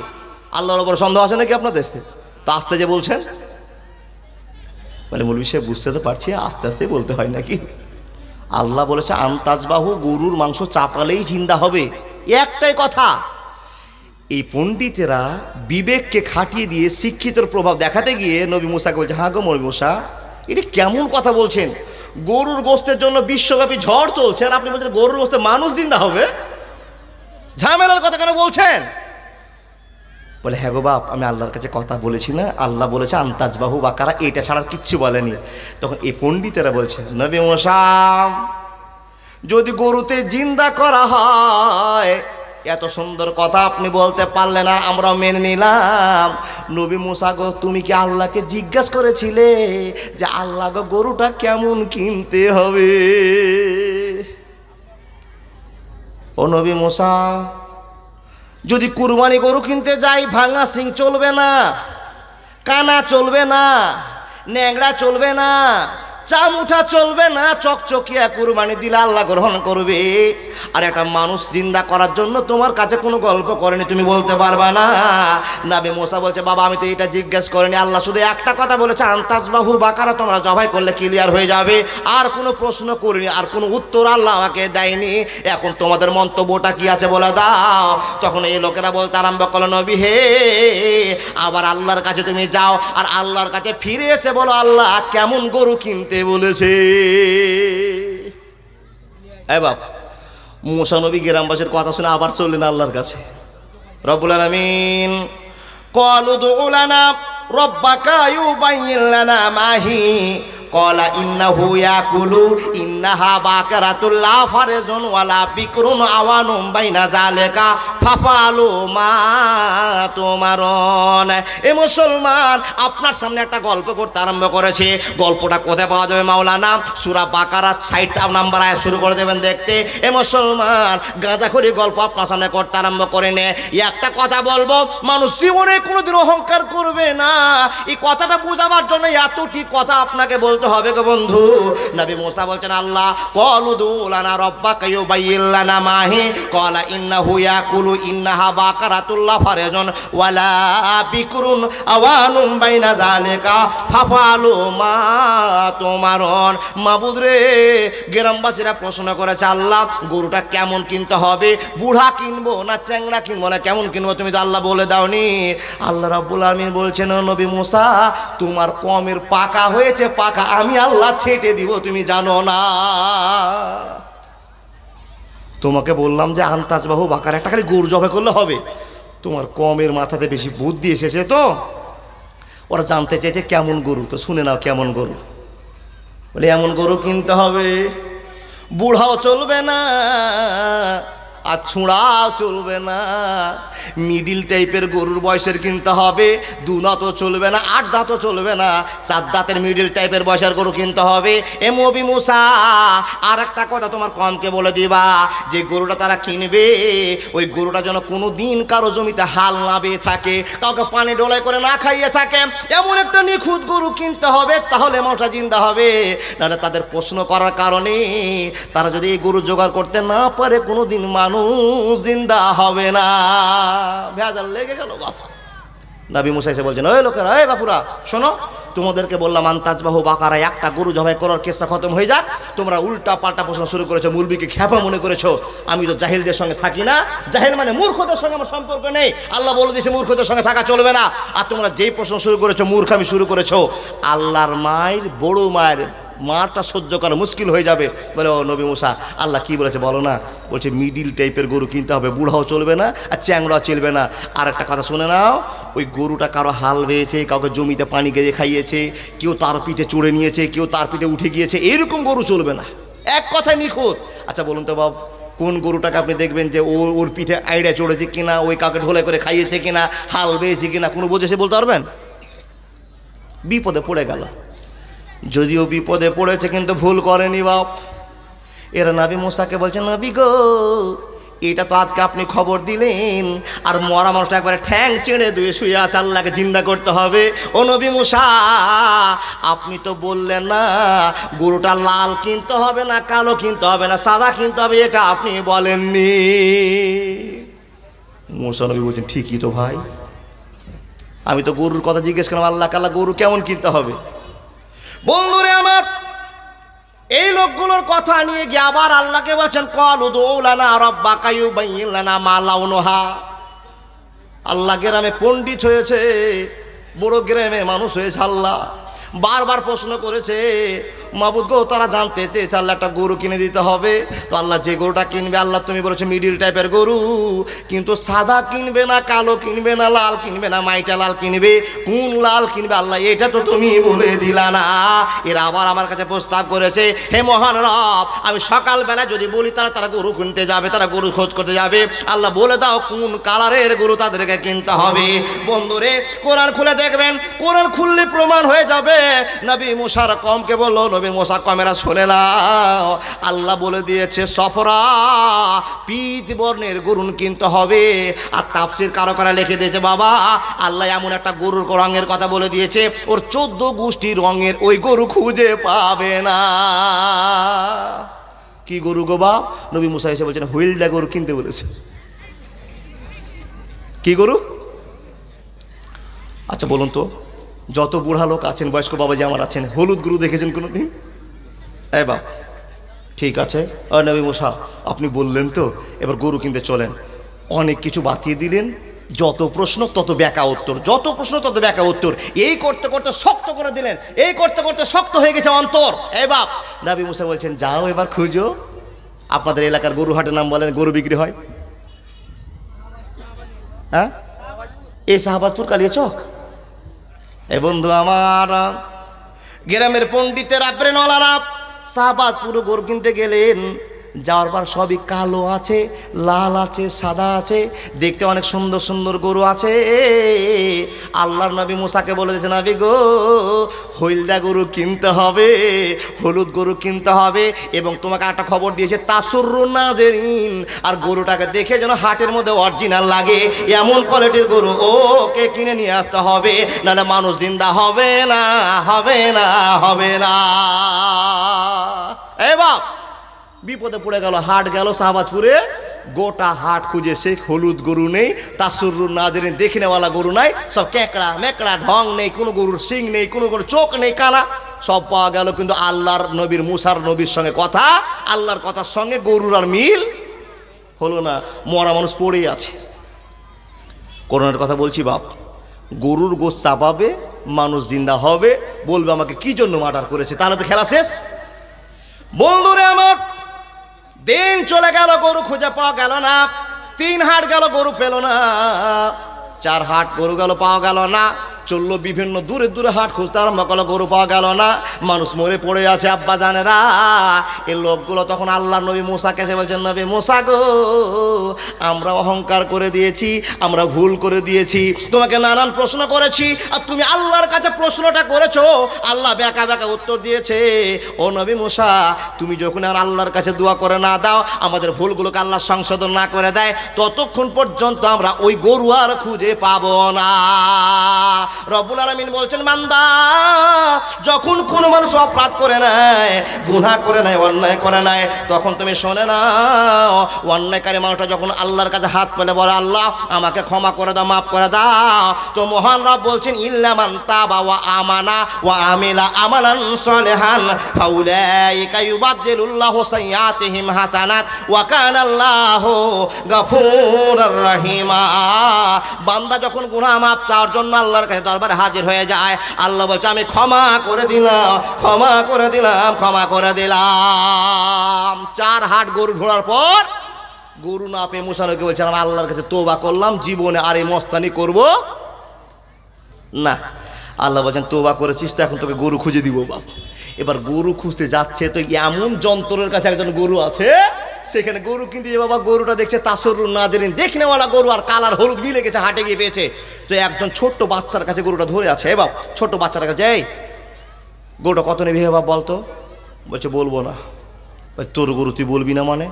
আল্লাহর উপর সন্দেহ আছে নাকি আপনাদের? তো আস্তে যে বলছেন, মানে মৌলভী সাহেব বুঝতে তো পারছি, আস্তে আস্তে বলতে হয় নাকি? আল্লাহ বলেছে আনতাজবাহু, গরুর মাংস চাপালেই জিন্দা হবে, একটাই কথা। এই পণ্ডিতেরা বিবেককে খাটিয়ে দিয়ে শিক্ষিতর প্রভাব দেখাতে গিয়ে নবী মুসাকে বলছে, হ্যাঁ গো নবী মুসা, এটা কেমন কথা বলছেন? গরুর গোশতের জন্য বিশ্বব্যাপী ঝড় চলছে, আর আপনি বলছেন গরুর গোশতে মানুষ জিন্দা হবে? ঝামেলার কথা কেন বলছেন? বলে হ্যাঁ গো বাপ, আমি আল্লাহর কাছে কথা বলেছি না, আল্লাহ বলেছে আনতাজবাহু বাকারা, এটা ছাড়া কিচ্ছু বলেনি। তখন এই পণ্ডিতেরা বলছে, নবী মুসা যদি গরুতে জিন্দা করা হয়, এত সুন্দর কথা আপনি বলতে পারলেন না, আমরাও মেনে নিলাম। নবী মুসা গো, তুমি কি আল্লাহকে জিজ্ঞাসা করেছিলে যে আল্লাহ গো গরুটা কেমন কিনতে হবে? ও নবী মুসা, যদি কুরবানি গরু কিনতে যাই, ভাঙা সিং চলবে না, কানা চলবে না, ন্যাংরা চলবে না, চামুঠা চলবে না, চকচকিয়া কুরবানি দিলে আল্লাহ গ্রহণ করবে। আর একটা মানুষ জিন্দা করার জন্য তোমার কাছে কোনো গল্প করেনি, তুমি বলতে পারবা না। নবী মুসা বলছে, বাবা আমি তো এটা জিজ্ঞেস করিনি, আল্লাহ শুধু একটা কথা বলেছে আনতাজবাহু বাকারা, তোমরা জবাই করলে ক্লিয়ার হয়ে যাবে। আর কোনো প্রশ্ন করিনি, আর কোনো উত্তর আল্লাহ আমাকে দেয়নি। এখন তোমাদের মন্তব্যটা কি আছে বলে দাও। তখন এই লোকেরা বলতে আরম্ভ করলো, নবী হে, আবার আল্লাহর কাছে তুমি যাও, আর আল্লাহর কাছে ফিরে এসে বলো আল্লাহ কেমন গরু কিনতে বলেছে। এ বাপ, মুসা নবী গ্রামবাসীর কথা শুনে আবার চললেন আল্লাহর কাছে। রব্বুল আলামিন ক্বালু দু'ু লানা রাব্বাকা ইউবাইয়িন লানা মা হি ক্বালা ইন্নাহু ইয়াকুলু ইন্নাহা বাকারাতুল লা ফারজুন ওয়ালা বিকরুন আওয়ানুম বাইনা যালিকা ফাফালু মা তুমারুন। এ মুসলমান, আপনার সামনে একটা গল্প করতে আরম্ভ করেছে। গল্পটা কোথায় পাওয়া যাবে মাওলানা? সূরা বাকারা 60 নম্বর আয়াত শুরু করে দেবেন দেখতে। এ মুসলমান, গাঁজাখড়ি গল্প আপনার সামনে করতে আরম্ভ করে নে। একটা কথা বলবো, মানুষ জীবনে কোনোদিন অহংকার করবে না, এই কথাটা বোঝাবার জন্য এতটি কথা আপনাকে বলতে হবে গো বন্ধু। নবী মুসা বলছেন, আল্লাহ ক্বালু দু'ু লানা রাব্বাকা ইউবাইয়িন লানা মা হি ক্বালা ইন্নাহু ইয়াকুলু ইন্নাহা বাকারাতুল লা ফারজুন ওয়ালা বিকরুন আওয়ানুম বাইনা যালিকা ফাফালু মা তুমারুন। মাবুদ রে, গ্রামবাসীরা প্রশ্ন করেছে, আল্লাহ গরুটা কেমন কিনতে হবে? বুড়া কিনবো না চ্যাংড়া কিনবো না কেমন কিনবো? তুমি তো আল্লাহ বলে দাওনি। আল্লাহ রাব্বুল আলামিন বলছেন, নবী মুসা তোমার কমের পাকা হয়েছে, পাকা আমি আল্লাহ ছেটে দিব, তুমি জানো না। তোমাকে বললাম যে আনতাজবাহু বাকার, একটা খালি গরু জবাই করলে হবে। তোমার কমের মাথাতে বেশি বুদ্ধি এসেছে, তো ওরা জানতে চাইছে কেমন গরু। তো শুনে নাও কেমন গরু। বলে এমন গরু কিনতে হবে, বুড়াও চলবে না, আর ছুঁড়াও চলবে না। মিডিল টাইপের গরুর বয়সের কিনতে হবে, 2 দাঁতও চলবে না, 8 দাঁতও চলবে না, 4 দাঁতের মিডিল টাইপের বয়সের গরু কিনতে হবে। এ নবী মুসা, আর একটা কথা তোমার কমকে বলে দিবা, যে গরুটা তারা কিনবে ওই গরুটা যেন কোনো দিন কারো জমিতে হাল না বেয়ে থাকে, কাউকে পানি ডোলাই করে না খাইয়ে থাকে, এমন একটা নিখুঁত গরু কিনতে হবে, তাহলে মানুষটা জিন্দা হবে। নাহলে তাদের প্রশ্ন করার কারণে তারা যদি এই গরু জোগাড় করতে না পারে কোনো দিন মানুষ জিন্দা হবে না। ভেজাল লেগে গেল বাবা। নবী মুসা এসে বলছেন, ওই লোকেরা, এই বাপুরা শোনো, তোমাদেরকে বললাম আন্তাজবাহু বাকারা, একটা গরু জবাই করার কেসা খতম হয়ে যাক, তোমরা উল্টা পাল্টা প্রশ্ন শুরু করেছো, মুলবিকে খ্যাপা মনে করেছো। আমি তো জাহিলদের সঙ্গে থাকি না, জাহিল মানে মূর্খদের সঙ্গে আমার সম্পর্ক নেই। আল্লাহ বলে দিয়েছে মূর্খদের সঙ্গে থাকা চলবে না। আর তোমরা যেই প্রশ্ন শুরু করেছো, মূর্খামি শুরু করেছো, আল্লাহর মায়ের বড় মায়ের মাটা সহ্য করা মুশকিল হয়ে যাবে। বলে, ও নবী মুসা, আল্লাহ কি বলেছে বলো না? বলছে মিডিল টাইপের গরু কিনতে হবে, বুড়াও চলবে না আর চ্যাংড়াও চলবে না। আর একটা কথা শুনে নাও, ওই গরুটা কারো হাল বেয়েছে, কাউকে জমিতে পানি গেজে খাইয়েছে, কেউ তার পিঠে চড়ে নিয়েছে, কেউ তার পিঠে উঠে গিয়েছে, এরকম গরু চলবে না। এক কথায় নিখুঁত। আচ্ছা বলুন তো বাবু, কোন গরুটাকে আপনি দেখবেন যে ওর পিঠে আইড়া চড়েছে কিনা, ওই কাউকে ঢোলাই করে খাইয়েছে কিনা, হাল বেয়েছে কিনা, কোনো বোঝে সে বলতে পারবেন? বিপদে পড়ে গেল। যদিও বিপদে পড়েছে কিন্তু ভুল করেনি বাপ। এরা নবী মুসাকে বলছে, নবী গো, এটা তো আজকে আপনি খবর দিলেন, আর মরা মানুষটা একবারে ঠ্যাং চেড়ে দুয়ে শুয়ে আছে, আল্লাহকে জিন্দা করতে হবে। ও নবী মুসা, আপনি তো বললেন না গরুটা লাল কিনতে হবে না, কালো কিনতে হবে না, সাদা কিনতে হবে, এটা আপনি বলেননি। মুসা নবী বলছেন, ঠিকই তো ভাই, আমি তো গরুর কথা জিজ্ঞেস করলাম, আল্লাহ কাল্লা গরু কেমন কিনতে হবে। বন্ধুরে আমার, এই লোকগুলোর কথা নিয়ে গিয়ে আবার আল্লাহকে বলছেন, ক্বালু উদউ লানা রাব্বাকা ইউবাইয়িন লানা মা লাউনুহা। আল্লাহ গ্রামে পণ্ডিত হয়েছে, বড় গ্রামে মানুষ হয়েছে, আল্লাহ বারবার প্রশ্ন করেছে, মাবুদ গো, তারা জানতে চেয়েছে আল্লাহ একটা গরু কিনে দিতে হবে। তো আল্লাহ যে গরুটা কিনবে, আল্লাহ তুমি বলেছো মিডিল টাইপের গরু, কিন্তু সাদা কিনবে না, কালো কিনবে না, লাল কিনবে না, মাইটা লাল কিনবে, কোন লাল কিনবে আল্লাহ এটা তো তুমি বলে দিলা না। এরা আবার আমার কাছে প্রস্তাব করেছে, হে মহান রব, আমি সকালবেলা যদি বলি তারা গরু কিনতে যাবে, তারা গরু খোঁজ করতে যাবে, আল্লাহ বলে দাও কোন কালারের গরু তাদেরকে কিনতে হবে। বন্ধুরে, কোরআন খুলে দেখবেন, কোরআন খুললে প্রমাণ হয়ে যাবে। নবী মুসার কমকে বললো, নবী মুসা কমেরা শোনে না, আল্লাহ বলে দিয়েছে সফরা পীত বর্ণের গরু কিনতে হবে। আর তাফসীর কারো কারা লিখে দিয়েছে, বাবা আল্লাহ এমন একটা গরুর রঙের কথা বলে দিয়েছে, ওর 14 গোষ্ঠী রঙের ওই গরু খুঁজে পাবে না। কি গরু গো বাপ? নবী মুসা এসে বলছেন, হুইলডা গরু কিনতে বলেছে। কি গরু? আচ্ছা বলুন তো, যত বুড়া লোক আছেন, বয়স্ক বাবাজি আমার আছেন, হলুদ গরু দেখেছেন কোনো দিন? এই বাপ, ঠিক আছে, নবী মুসা আপনি বললেন তো, এবার গরু কিনতে চলেন। অনেক কিছু বাতিয়ে দিলেন, যত প্রশ্ন তত ব্যাকা উত্তর, যত প্রশ্ন তত ব্যাকা উত্তর, এই করতে করতে শক্ত করে দিলেন, এই করতে করতে শক্ত হয়ে গেছে অন্তর। এই বাপ, নবী মুসা বলছেন, যাও এবার খুঁজো। আপনাদের এলাকার গরু হাটের নাম বলেন, গরু বিক্রি হয়? হ্যাঁ, এই শাহবাজপুর কালিয়াচক। এ বন্ধু আমার, গ্রামের পণ্ডিতেরা, ব্রেনওয়ালারা শাহবাজপুর গরু কিনতে গেলেন, যাওয়ার পর সবই কালো আছে, লাল আছে, সাদা আছে, দেখতে অনেক সুন্দর সুন্দর গরু আছে। আল্লাহর নবী মুসাকে বলে দিয়েছে, নবী গো, হলদা গরু কিনতে হবে, হলুদ গরু কিনতে হবে, এবং তোমাকে একটা খবর দিয়েছে তাসুরুন নাজেরিন, আর গরুটাকে দেখে যেন হাটের মধ্যে অরিজিনাল লাগে, এমন কোয়ালিটির গরু ওকে কিনে নিয়ে আসতে হবে, নাহলে মানুষ জিন্দা হবে না, হবে না, হবে না। এই বাপ, বিপদে পড়ে গেল। হাট গেল শাহবাজপুরে, গোটা হাট খুঁজে সে হলুদ গরু নেই, তাসুরুন নাজেরিন দেখে নেওয়ালা গরু নাই, সব কেঁকড়া মেকড়া, ঢং নেই, কোনো গরুর শিং নেই, কোনো গরুর চোখ নেই, কানা, সব পাওয়া গেল। কিন্তু আল্লাহর নবীর, মুসার নবীর সঙ্গে কথা, আল্লাহর কথার সঙ্গে গরুর আর মিল হলো না, মরা মানুষ পড়েই আছে। করোনার কথা বলছি বাপ, গরুর গোশ চাপাবে, মানুষ জিন্দা হবে, বলবে আমাকে কি জন্য মার্ডার করেছে, তাহলে তো খেলা শেষ। বন্ধুরে আমার, দিন চলে গেল, গরু খুঁজে পাওয়া গেল না। 3 হাট গেল, গরু পেল না। 4 হাট গরু গেল, পাওয়া গেল না। চললো বিভিন্ন দূরে দূরে হাট খুঁজতে আরম্ভ করলো, গরু পাওয়া গেল না, মানুষ মরে পড়ে আছে। আব্বা জানেরা এই লোকগুলো তখন আল্লাহ নবী মুসাকে এসে বলছেন, নবী মুসা গো, আমরা অহংকার করে দিয়েছি, আমরা ভুল করে দিয়েছি, তোমাকে নানান প্রশ্ন করেছি, আর তুমি আল্লাহর কাছে প্রশ্নটা করেছো, আল্লাহ বেকা বেকা উত্তর দিয়েছে। ও নবী মুসা, তুমি যখন আর আল্লাহর কাছে দোয়া করে না দাও, আমাদের ভুলগুলোকে আল্লাহ সংশোধন না করে দেয়, ততক্ষণ পর্যন্ত আমরা ওই গরু আর খুঁজে পাবো না। রব্বুল আলামিন বলছেন, বান্দা যখন কোনো মানুষ অপরাধ করে নেয়, গুনাহ করে নেয়, অন্যায় করে নেয়, তখন তুমি শোনে নাও, অন্যায়কারী মানুষটা যখন আল্লাহর কাছে হাত পেলে বলে, আল্লাহ আমাকে ক্ষমা করে দাও, মাফ করে দাও, তো মহান রব বলছেন, ইল্লা মান তাবা ওয়া আমানা ওয়া আমিলা আমালান সালিহান ফাউলাইকা ইউবাদদিলুল্লাহু সাইয়্যাতিহিম হাসানাত ওয়া কানা আল্লাহু গফুরুর রহিমা। বান্দা যখন গুনাহ মাফ চাওয়ার জন্য আল্লাহর কাছে দরবারে হাজির হয়ে যায়, আল্লাহ বলছে, আমি ক্ষমা করে দিলাম, ক্ষমা করে দিলাম, ক্ষমা করে দিলাম। 4 হাট গরু ঢোড়ার পর গরু না পেয়ে মুসা নবীকে বলছে, আমি আল্লাহর কাছে তওবা করলাম, জীবনে আর এই মস্তানি করব না। আল্লাহ বলছেন, তওবা করেছিস তো, এখন তোকে গরু খুঁজে দিব বাপ। এবার গরু খুঁজতে যাচ্ছে, তো এমন যন্ত্রের কাছে একজন গরু আছে, সেখানে গরু কিনতে যে বাবা, গরুটা দেখছে তাসরুন নাজরিন, দেখনেওয়ালা গরু, আর কালার হলুদ মিলে গেছে, হাটে গিয়ে পেয়েছে। তো একজন ছোট্ট বাচ্চার কাছে গরুটা ধরে আছে, বাপ ছোট্ট বাচ্চার কাছে, এই গরুটা কত নেবে হে বাপ বলতো? বলছে, বলবো না। তোর গরু তুই বলবি না মানে?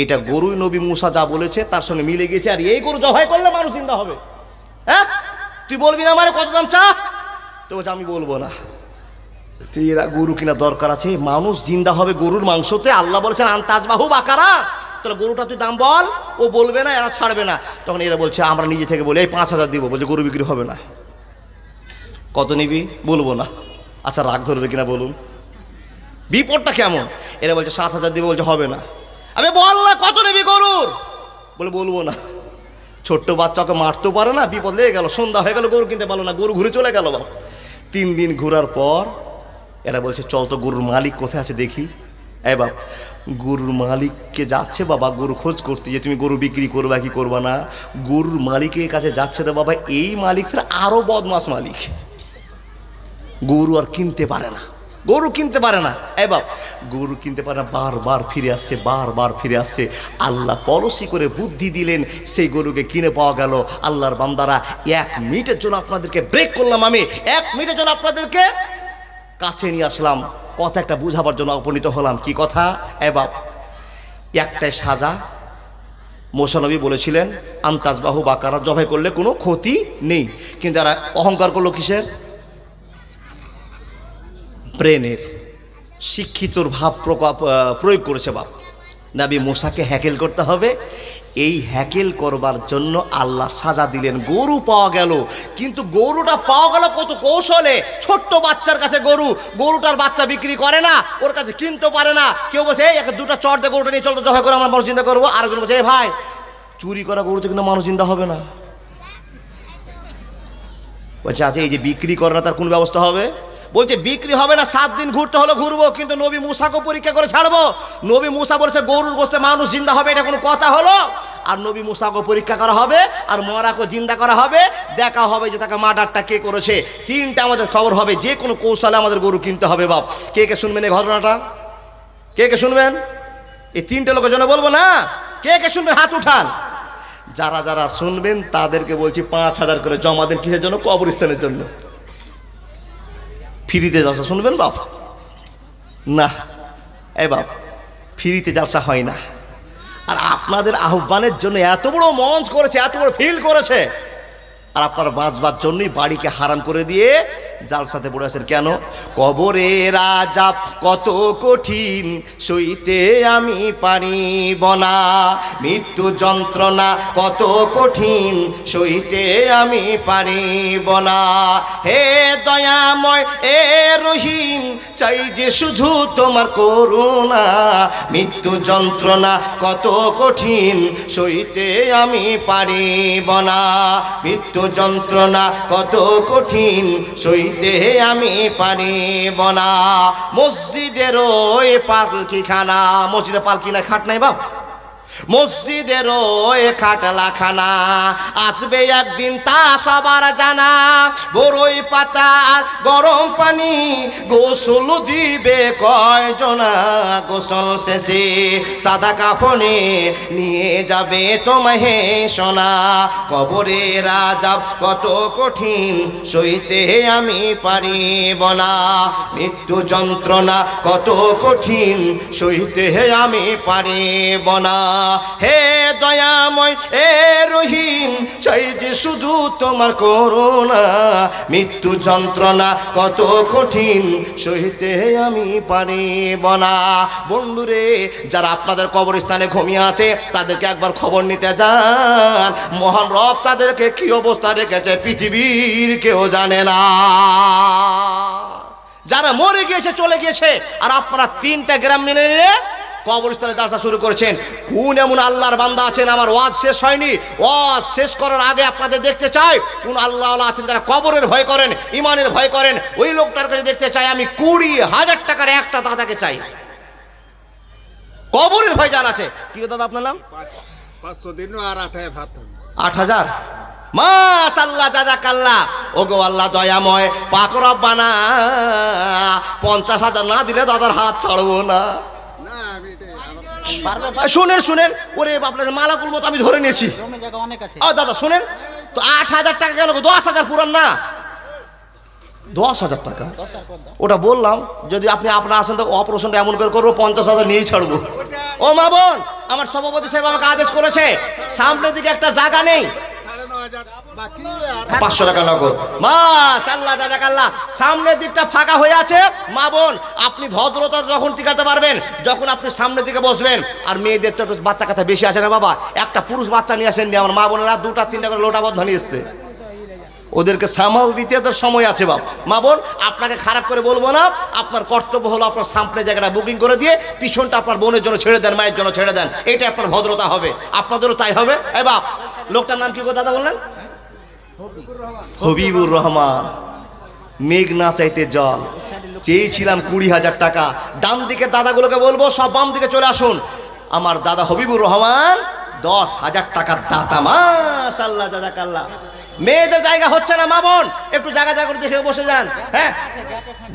এটা গরুই নবী মুসা যা বলেছে তার সঙ্গে মিলে গেছে, আর এই গরু জবাই করলে মানুষ জিন্দা হবে, হ্যাঁ তুই বলবি না মানে? কত দাম চা? তো বলছে, আমি বলবো না। তুই এরা গরু কিনা দরকার আছে, মানুষ জিন্দা হবে গরুর মাংসতে, আল্লাহ বলছেন আনতাজবাহু বাকারা, তাহলে গরুটা তুই দাম বল। ও বলবে না, এরা ছাড়বে না। তখন এরা বলছে, আমরা নিজে থেকে বলি, এই 5,000 দিব। বলছে, গরু বিক্রি হবে না। কত নিবি? বলবো না। আচ্ছা রাগ ধরবে কিনা বলুন, বিপদটা কেমন? এরা বলছে 7,000 দিব। বলছে, হবে না। আমি বল না, কত নিবি গরুর? বলে, বলবো না। ছোট্ট বাচ্চাকে মারতেও পারে না, বিপদ লেগে গেল, সন্ধ্যা হয়ে গেল, গরু কিনতে পারলো না, গরু ঘুরে চলে গেল। 3 দিন ঘোরার পর এরা বলছে, চল তো গরুর মালিক কোথায় আছে দেখি। এই বাপ, গরুর মালিককে যাচ্ছে বাবা গরু খোঁজ করতে, যে তুমি গরু বিক্রি করবা কি করবা না। গরুর মালিকের কাছে যাচ্ছে রে বাবা, এই মালিক ফের আরো বদমাস মালিক, গরু আর কিনতে পারে না, গরু কিনতে পারে না। এই বাপ, গরু কিনতে পারে না, বারবার ফিরে আসছে, বারবার ফিরে আসছে। আল্লাহ পলিসি করে বুদ্ধি দিলেন, সেই গরুকে কিনে পাওয়া গেল। আল্লাহর বান্দারা, 1 মিনিটের জন্য আপনাদেরকে ব্রেক করলাম, আমি 1 মিনিটের জন্য আপনাদেরকে কাছে নিয়ে আসলাম, কথা একটা বুঝাবার জন্য উপনীত হলাম। কি কথা? এ বাপ, একটাই সাজা। মুসা নবী বলেছিলেন, আনতাজবাহু বাকারা, জবাই করলে কোনো ক্ষতি নেই, কিন্তু এরা অহংকার করলো কিসের? ব্রেনের, শিক্ষিতর ভাব প্রয়োগ করেছে বাপ। নবী মুসাকে হ্যাকেল করতে হবে, এই হ্যাকেল করবার জন্য আল্লাহ সাজা দিলেন। গরু পাওয়া গেল, কিন্তু গরুটা পাওয়া গেল কত কৌশলে। ছোট্ট বাচ্চার কাছে গরু, গরুটার বাচ্চা বিক্রি করে না, ওর কাছে কিনতে পারে না। কেউ বলছে, এই 2টা চট দিয়ে গরুটা নিয়ে চল তো, জবাই করে আমরা মানুষ চিন্তা করবো। আরেকজন বলছে, এই ভাই, চুরি করা গরুতে কিন্তু মানুষ চিন্তা হবে না। বলছে, আচ্ছা এই যে বিক্রি করে না, তার কোন ব্যবস্থা হবে? বলছে, বিক্রি হবে না, 7 দিন ঘুরতে হলো ঘুরবো, কিন্তু নবী মুসাকে পরীক্ষা করে ছাড়বো। নবী মুসা বলেছে গরুর গোশতে মানুষ জিন্দা হবে, এটা কোনো কথা হলো? আর নবী মুসাকে পরীক্ষা করা হবে, আর মরাকে জিন্দা করা হবে, দেখা হবে যে তাকে মার্ডারটা কে করেছে। 3টা আমাদের খবর হবে, যে কোনো কৌশলে আমাদের গরু কিনতে হবে বাপ। কে কে শুনবেন এই ঘটনাটা? কে কে শুনবেন? এই 3টে লোকের জন্য বলবো না, কে কে শুনবেন হাত উঠান। যারা যারা শুনবেন তাদেরকে বলছি 5,000 করে জমা দেন। কিসের জন্য? কবরস্থানের জন্য। ফ্রিতে জালসা শুনবেন বাপ? না, এ বাপ, ফ্রিতে জালসা হয় না। আর আপনাদের আহ্বানের জন্য এত বড় মঞ্চ করেছে, এত বড় ফিল করেছে, আর আপনারা বাঁচবার জন্যই বাড়িকে হারাম করে দিয়ে জালসাতে পড়ে আছেন কেন? কবরের আযাব কত কঠিন সইতে আমি পারিব না, মৃত্যু যন্ত্রণা কত কঠিন সইতে আমি পারিব না। হে দয়াময়, এ রহিম, চাই যে শুধু তোমার করুণা, মৃত্যু যন্ত্রণা কত কঠিন সইতে আমি পারিব না, মৃত্যু যন্ত্রণা কত কঠিন সইতে আমি পারিব না। মসজিদের ওই পালকিখানা, মসজিদে পালকি নাই, খাট নাই বাপ, মসজিদের ওই খাটলাখানা আসবে একদিন তা সবার জানা। বড়ই পাতা আর গরম পানি গোসল দিবে কয়জনা, গোসল শেষে সাদা কাফনে নিয়ে যাবে তোমায় সোনা। কবরের আযাব কত কঠিন সইতে আমি পারিব না, মৃত্যু যন্ত্রণা কত কঠিন সইতে আমি পারিব না। হে দয়াময় হে রহিম চাই যে শুধু তোমার করুণা, মৃত্যু যন্ত্রণা কত কঠিন সইতে আমি পারিব না। বন্ধুরে, যারা আপনাদের কবরস্থানে ঘুমিয়ে আছে তাদেরকে একবার খবর নিতে যান, মহান রব তাদেরকে কি অবস্থা রেখেছে পৃথিবীর কেউ জানে না। যারা মরে গিয়েছে চলে গিয়েছে, আর আপনারা 3টা গ্রাম মেনে নিয়ে কবরস্থানে জালসা শুরু করেছেন। কোন এমন আল্লাহর বান্দা আছেন, আমার ওয়াজ শেষ হয়নি, ওয়াজ শেষ করার আগে আপনাদের দেখতে চাই কোন আল্লাহ আছেন যারা কবরের ভয় করেন, ইমানের ভয় করেন। ওই লোকটার কাছে দেখতে চাই আমি 20,000 টাকার একটা দাদাকে চাই, কবরের ভয় যার আছে। কি দাদা আপনার নাম? 500 দিন আর 8,000। মাশাআল্লাহ, জাযাকাল্লাহ। ওগো আল্লাহ দয়াময় পাক রব্বানা, 50,000 না দিলে দাদার হাত ছাড়বো না। শুনেন শুনেন, ওরে আপনার মালাকুল মতো আমি ধরে নিয়েছি। দাদা শুনেন তো, 8,000 টাকা কেন? 10,000 পুরান না, 10,000 টাকা। ওটা বললাম যদি আপনি আপনার আসেন তো অপারেশনটা এমন করে করবো 50,000 নিয়েই ছাড়বো। ও মা বোন, আমার সভাপতি সাহেব আমাকে আদেশ করেছে সামনের দিকে একটা জায়গা নেই, 500 টাকা নগদ। মাশাআল্লাহ, জাযাকাল্লাহ। সামনের দিকটা ফাঁকা হয়ে আছে। মা বোন, আপনি ভদ্রতা যখন টিকাতে পারবেন যখন আপনি সামনের দিকে বসবেন। আর মেয়েদের তো একটু বাচ্চা কাচ্চা বেশি আছে না বাবা, একটা পুরুষ বাচ্চা নিয়ে আসেননি। আমার মা বোনেরা 2টা 3টা করে লোটাবদ্ধ নিয়ে এসছে, ওদেরকে সামাল দিতে তো সময় আছে বাপ। মা বোন, আপনাকে খারাপ করে বলবো না, আপনার কর্তব্য হলো আপনার সামনের জায়গাটা বুকিং করে দিয়ে পিছনটা আপনার বোনের জন্য ছেড়ে দেন, মায়ের জন্য ছেড়ে দেন। এটা আপনার ভদ্রতা হবে, আপনাদেরও তাই হবে। এই বাপ, লোকটার নাম কি গো দাদা বললেন? হবিবুর রহমান। মেঘ না চাইতে জল, চেয়েছিলাম 20,000 টাকা। ডান দিকে দাদাগুলোকে বলবো সব বাম দিকে চলে আসুন। আমার দাদা হবিবুর রহমান 10,000 টাকার দাতা। মাশাআল্লাহ, জাযাকাল্লাহ। মেয়েদের জায়গা হচ্ছে না মা বোন, একটু জায়গা জায়গা করে দেখে বসে যান। হ্যাঁ,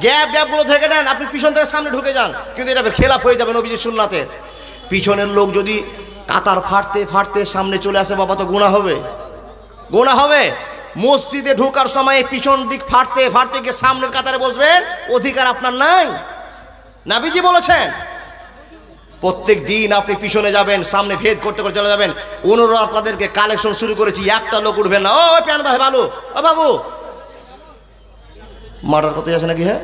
গ্যাপ গুলো থেকে নেন, আপনি পিছন থেকে সামনে ঢুকে যান, কিন্তু এটা খেলাফ হয়ে যাবে নবীজির সুন্নাতে। পিছনের লোক যদি কাতার ফাটতে ফাটতে সামনে চলে আসে বাবা, তো গুনাহ হবে, গুনাহ হবে। মসজিদে ঢোকার সময় পিছন দিক ফাটতে ফাটতে গিয়ে সামনের কাতারে বসবেন, অধিকার আপনার নাই। নবীজি বলেছেন প্রত্যেক দিন আপনি পিছনে যাবেন, সামনে ভেদ করতে করে চলে যাবেন। অনুরোধ আপনাদেরকে, কালেকশন শুরু করেছি, একটা লোক উঠবেন না। ও প্যান ভাই ভালো, ও বাবু মার্ডার করতে যাচ্ছে নাকি? হ্যাঁ,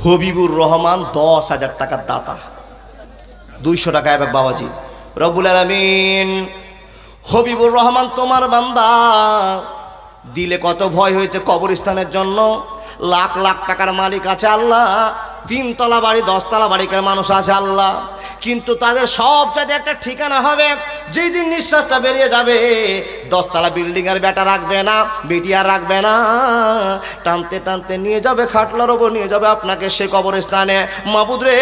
হবিবুর রহমান 10,000 টাকার দাতা, 200 টাকা এক বাবাজি। রব্বুল আলামিন, হবিবুর রহমান তোমার বান্দা, দিলে কত ভয় হয়েছে কবরস্থানের জন্য। লাখ লাখ টাকার মালিক আছে আল্লাহ, 3 তলা বাড়ি 10 তলা বাড়িকার মানুষ আছে আল্লাহ, কিন্তু তাদের সব চাইতে একটা ঠিকানা হবে। যেই দিন নিঃশ্বাসটা বেরিয়ে যাবে 10 তলা বিল্ডিং আর বেটা রাখবে না, বেটি আর রাখবে না, টানতে টানতে নিয়ে যাবে, খাটলার ওপর নিয়ে যাবে আপনাকে সে কবরস্থানে। মাবুদ রে,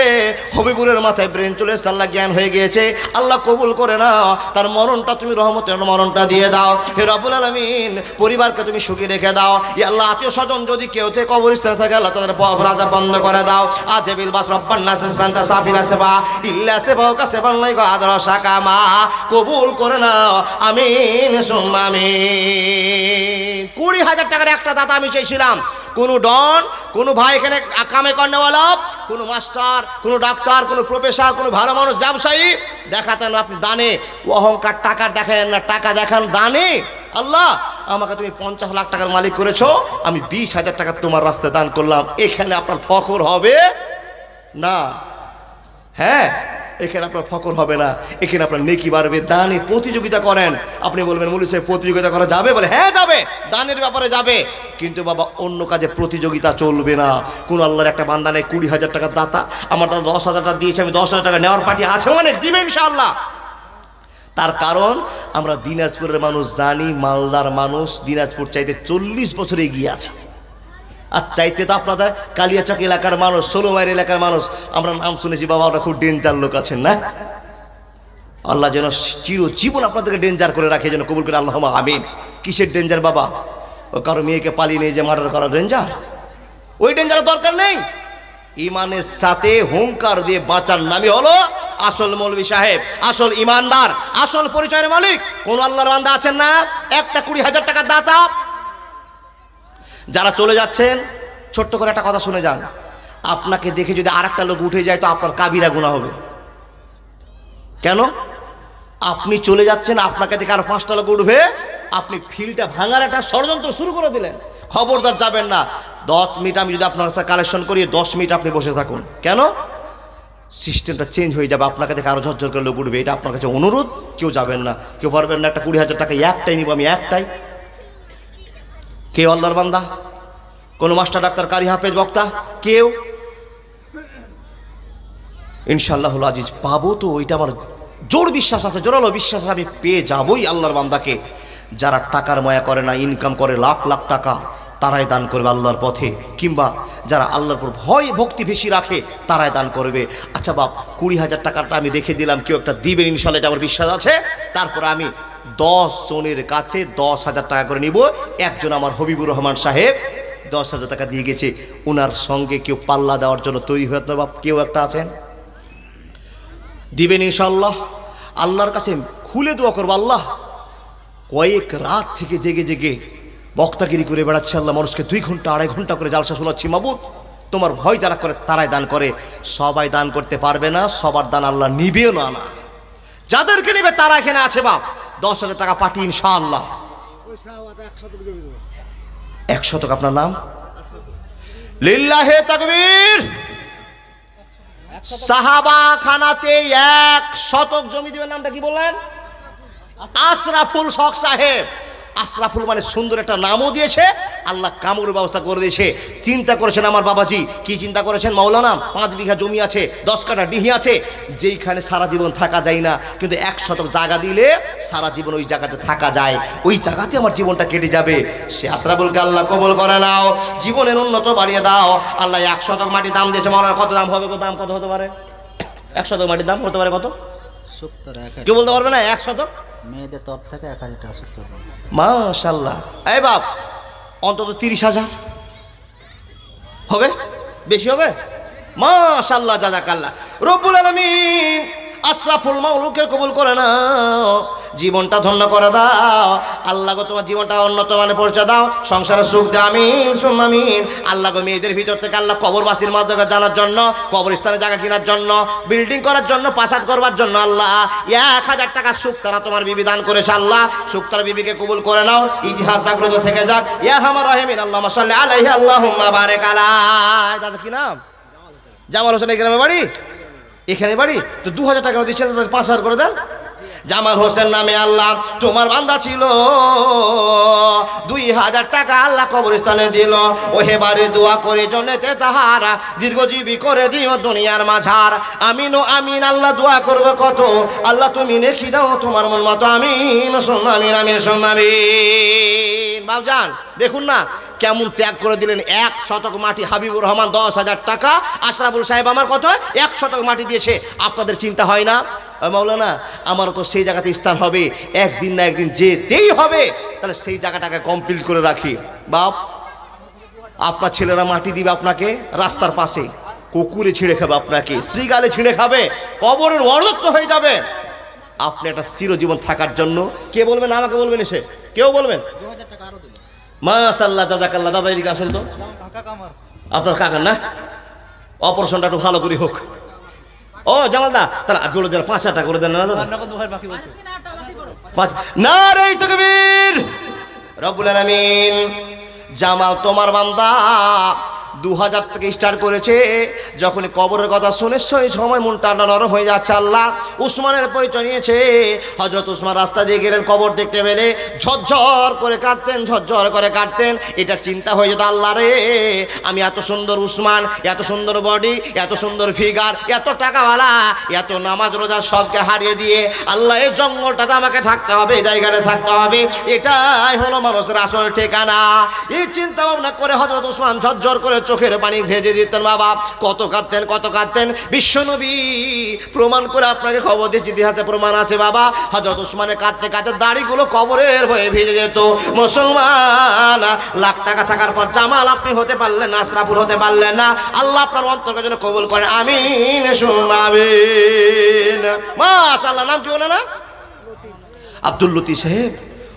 হবিবুরের মাথায় ব্রেন চলে এসে আল্লাহ জ্ঞান হয়ে গিয়েছে, আল্লাহ কবুল করে নাও, তার মরণটা তুমি রহমতের মরণটা দিয়ে দাও। হে রব্বুল আলামিন, পরিবারকে তুমি সুখী রেখে দাও। ই আল্লাহ, আত্মীয় স্বজন যদি কেউ কবরস্থানে থাকে আল্লাহ তাদের রাজা বন্ধ করে দাও। আজেবিল বাস রব্বান নাস ফান্তা সাফিরা সেবা ইল্লা সেবাকা সেবান লাই গো আদর শাকামা, কবুল করে নাও, আমিন সুম্মা আমিন। 20,000 টাকার একটা দাতা আমি চেয়েছিলাম। কোনো ডন, কোনো ভাই এখানে কামে কর্নেওয়ালা, কোনো মাস্টার, কোনো ডাক্তার, কোনো প্রফেসর, কোনো ভালো মানুষ ব্যবসায়ী দেখাতেন আপনি দানে। অহংকার টাকার দেখেন না, টাকা দেখান দানে। আল্লাহ, আমাকে তুমি 50 লাখ টাকার মালিক করেছো, আমি 20,000 টাকা তোমার রাস্তায় দান করলাম। এখানে আপনার ফখর হবে না। হ্যাঁ, এখানে আপনার ফখর হবে না, এখানে আপনার নেকি বাড়বে। দানে প্রতিযোগিতা করেন। আপনি বলবেন মৌলভী সাহেব প্রতিযোগিতা করা যাবে? বলে হ্যাঁ যাবে, দানের ব্যাপারে যাবে, কিন্তু বাবা অন্য কাজে প্রতিযোগিতা চলবে না। কোন আল্লাহর একটা বান্দা নেই 20,000 টাকার দাতা, আমার দাদা 10,000 টাকা দিয়েছে, আমি 10,000 টাকা নেওয়ার পার্টি আছে, অনেক দিবে ইনশাআল্লাহ। তার কারণ আমরা দিনাজপুরের মানুষ জানি, মালদার মানুষ দিনাজপুর চাইতে 40 বছর এগিয়ে আছে। আর চাইতে তো আপনাদের কালিয়াচক এলাকার মানুষ, 16 মাইল এলাকার মানুষ, আমরা নাম শুনেছি বাবা ওরা খুব ডেঞ্জার লোক আছেন না। আল্লাহ যেন চিরজীবন আপনাদেরকে ডেঞ্জার করে রাখে, যেন কবুল করে আল্লাহুম্মা আমিন। কিসের ডেঞ্জার বাবা? ও কারো মেয়েকে পালিয়ে নিয়ে যে মার্ডার করা ডেঞ্জার? ওই ডেঞ্জারের দরকার নেই। ইমানের সাথে হুঙ্কার দিয়ে বাঁচার নামই হলো আসল মৌলভী সাহেব, আসল ইমানদার, আসল পরিচয়ের মালিক। কোন আল্লাহর বান্দা আছেন না একটা 20,000 টাকার দাতা? যারা চলে যাচ্ছেন ছোট্ট করে একটা কথা শুনে যান, আপনাকে দেখে যদি আরেকটা লোক উঠে যায় তো আপনার কাবিরা গুনাহ হবে। কেন? আপনি চলে যাচ্ছেন, আপনাকে দেখে আরো 5টা লোক উঠবে, আপনি ফিলটা ভাঙার একটা ষড়যন্ত্র শুরু করে দিলেন। খবরদার যাবেন না। 10 মিনিট আমি যদি আপনার কাছে কালেকশন করি, 10 মিনিট আপনি বসে থাকুন। কেন? সিস্টেমটা চেঞ্জ হয়ে যাবে, আপনাকে দেখে আরো ঝরঝর করে লোক উঠবে। এটা আপনার কাছে অনুরোধ, কেউ যাবেন না, কেউ পারবেন না। একটা 20,000 টাকা একটাই নিব আমি, একটাই। কেউ আল্লাহর বান্দা, কোনো মাস্টার, ডাক্তার, কারি, হাফেজ, বক্তা, কেউ? ইনশাআল্লাহ আজিজ পাবো তো, ওইটা আমার জোর বিশ্বাস আছে, জোরালো বিশ্বাস আছে, আমি পেয়ে যাবই আল্লাহর বান্দাকে। যারা টাকার মায়া করে না, ইনকাম করে লাখ লাখ টাকা, তারাই দান করবে আল্লাহর পথে, কিংবা যারা আল্লাহর উপর ভয় ভক্তি বেশি রাখে তারাই দান করবে। আচ্ছা বাপ, 20,000 টাকাটা আমি রেখে দিলাম, কেউ একটা দিবেন ইনশাআল্লাহ, এটা আমার বিশ্বাস আছে। তারপরে আমি 10 জনের কাছে 10,000 টাকা করে নিব। একজন আমার হবিবুর রহমান সাহেব 10,000 টাকা দিয়ে গেছে, ওনার সঙ্গে কেউ পাল্লা দেওয়ার জন্য তৈরি হয়ে না বাপ? কেউ একটা আছেন? দিবেন ইনশাআল্লাহ। আল্লাহর কাছে খুলে দোয়া করবো, আল্লাহ কয়েক রাত থেকে জেগে জেগে বক্তাগিরি করে বেড়াচ্ছে, আল্লাহ মানুষকে 2 ঘন্টা 2.5 ঘন্টা করে জালসা শোনাচ্ছি, মাবুদ তোমার ভয় যারা করে তারাই দান করে। সবাই দান করতে পারবে না, সবার দান আল্লাহ নিবেও না। যাদেরকে নিবে তারা এখানে আছে বাপ। 10,000 টাকা পাঠিয়ে ইনশাআল্লাহ। 100 আপনার নাম? লিল্লাহে তাকবীর। সাহাবা খানাতে 100 জমি দিবেন। নামটা কি বললেন? আশরাফুল হক সাহেব। আশরাফুল মানে সুন্দর একটা নামও দিয়েছে, আল্লাহ কামড়ের ব্যবস্থা করে দিয়েছে। চিন্তা করেছেন আমার বাবাজি, কি চিন্তা করেছেন? মাওলানা 5 বিঘা জমি আছে, 10 কাঠা ডিহি আছে, যেইখানে সারা জীবন থাকা যায় না, কিন্তু 100 জায়গা দিলে সারা জীবন ওই জায়গাতে থাকা যায়, ওই জায়গাতে আমার জীবনটা কেটে যাবে। সে আশরাফুলকে আল্লাহ কবুল করে নাও, জীবনের উন্নত বাড়িয়ে দাও। আল্লাহ 100 মাটির দাম দিয়েছে। মাওলানা কত দাম হবে? দাম কত হতে পারে? 100 মাটির দাম হতে পারে কত? 70। কেউ বলতে পারবে না? 100 মেয়েদের তরফ থেকে 1,000 টাকা 70। মাশাআল্লাহ। এই বাপ, অন্তত 30,000 হবে? বেশি হবে? মাশাআল্লাহ, জাযাকাল্লাহ। রব্বুল আলামিন আশরাফুল মাওলুকে কবুল করে নাও, জীবনটা ধন্য করে দাও। আল্লাহ গো তোমার জীবনটা উন্নত মানে পৌঁছে দাও, সংসারে সুখ দাও, আমিন সুম্মা আমিন। আল্লাহ গো মেয়েদের ভিতর থেকে আল্লাহ কবরবাসীর মাধ্যমে জানার জন্য, কবরস্থানে জায়গা কেনার জন্য, বিল্ডিং করার জন্য, প্রাসাদ করবার জন্য আল্লাহ 1,000 টাকা সুখ তারা তোমার বিবি দান করেছে। আল্লাহ সুখ তার বিবিকে কবুল করে নাও, ইতিহাস জাগ্রত থেকে যাক। ইয়া হামার রাহিমিন আল্লাহুম্মা সাল্লি আলাইহি আল্লাহুম্মা বারিক আলাইহি। দাদা কি নাম? জামাল হোসেন। এই গ্রামে বাড়ি? এখানে বাড়ি? তো 2,000 টাকা দিচ্ছেন, 5,000 করে দেন। জামাল হোসেন নামে আল্লাহ তোমার বান্দা ছিল, 2,000 টাকা আল্লাহ কবরস্থানে দিল। ওহে বারে দোয়া করে জন্নতে তাহারা দীর্ঘজীবী করে দিও দুনিয়ার মাঝার। আমিন ও আমিন। আল্লাহ দোয়া করবে কত, আল্লাহ তুমি নেকি দাও তোমার মন মতো। আমিন সুম্মা আমিন, আমিন সুম্মা আমিন। বাবজান দেখুন না কেমন ত্যাগ করে দিলেন। 100 মাটি, হাবিবুর রহমান 10,000 টাকা, আশরাফুল সাহেব আমার কত 100 মাটি দিয়েছে। আপনাদের চিন্তা হয় না মাওলানা আমারও তো সেই জায়গাতে স্থান হবে, একদিন না একদিন যেতেই হবে, তাহলে সেই জায়গাটাকে কমপ্লিট করে রাখি। বাপ, আপনার ছেলেরা মাটি দিবে আপনাকে রাস্তার পাশে, কুকুরে ছিঁড়ে খাবে আপনাকে, শ্রীগালে ছিঁড়ে খাবে, কবরের অর্ধত্ব হয়ে যাবে। আপনি একটা চিরজীবন থাকার জন্য কে বলবেন? আমাকে বলবেন, এসে কেউ বলবেন? 2,000 টাকা আরো দিল। মাশাআল্লাহ, জাযাকাল্লাহ। দাদা এদিকে আসুন তো। আপনার কাকার না? অপারেশনটা একটু ভালো করে হোক। ও জামালদা, তাহলে বলে দেন 5,000 টাকা করে দেন না দাদা? 5। নারে তাকবীর। রব্বুল আলামিন জামাল তোমার বান্দা 2000 থেকে স্টার্ট করেছে। যখন কবরের কথা শুনে সেই সময় মনটা নরম হয়ে যাচ্ছে। আল্লাহ উসমানের পরিচয় নিয়েছে। হযরত উসমান রাস্তা দিয়ে গেলেন, কবর দেখতে পেলে ঝরঝর করে কাঁদতেন, ঝরঝর করে কাঁদতেন। এটা চিন্তা হয়ে যেত, আল্লাহ রে, আমি এত সুন্দর উসমান, এত সুন্দর বডি, এত সুন্দর ফিগার, এত টাকাওয়ালা, এত নামাজ রোজা সবকে হারিয়ে দিয়ে আল্লাহ এই জঙ্গলটাতে আমাকে থাকতে হবে, এই জায়গাটা থাকতে হবে। এটাই হলো মানুষের আসল ঠিকানা। এই চিন্তা ভাবনা করে হযরত উসমান ঝরঝর করে চোখের পানি ভেজে দিতেন। বাবা কত কাঁদতেন, কত কাঁদতেন। বিশ্বনবী প্রমাণ করে আপনাকে খবর দিয়েছি, ইতিহাসে প্রমাণ আছে বাবা। হযরত উসমানের কাঁদতে কাঁদতে দাড়িগুলো কবরের ভয়ে ভেজে যেত। মুসলমান, লাখ টাকা থাকার পর জামাল আপনি হতে পারলেন না, আশরাফুল হতে পারলেন না। আল্লাহ আপনার অন্তরকে যেন কবুল করে, আমিন শুনাবেন। মাশাআল্লাহ। নাম কি বলে না? আব্দুল লতিফ সাহেব।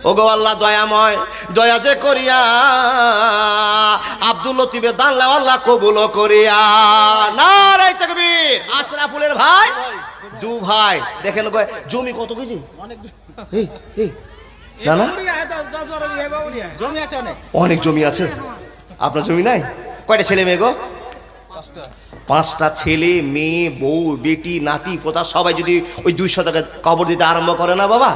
ওগো আল্লাহ দয়াময়, দয়া যে করিয়া আব্দুল লতিফের দানলা আল্লাহ কবুল করিয়া। নারে তাকবীর। আশরাফুলের ভাই, দু ভাই দেখেন জমি কত কেজি? অনেক এই এই না না জমি আছে, অনেক অনেক জমি আছে। আপনার জমি নাই? কয়টা ছেলে মেয়ে গো? 5টা ছেলে মেয়ে, বউ বেটি নাতি পোতা সবাই যদি ওই 2 শতকে কবর দিতে আরম্ভ করে না বাবা,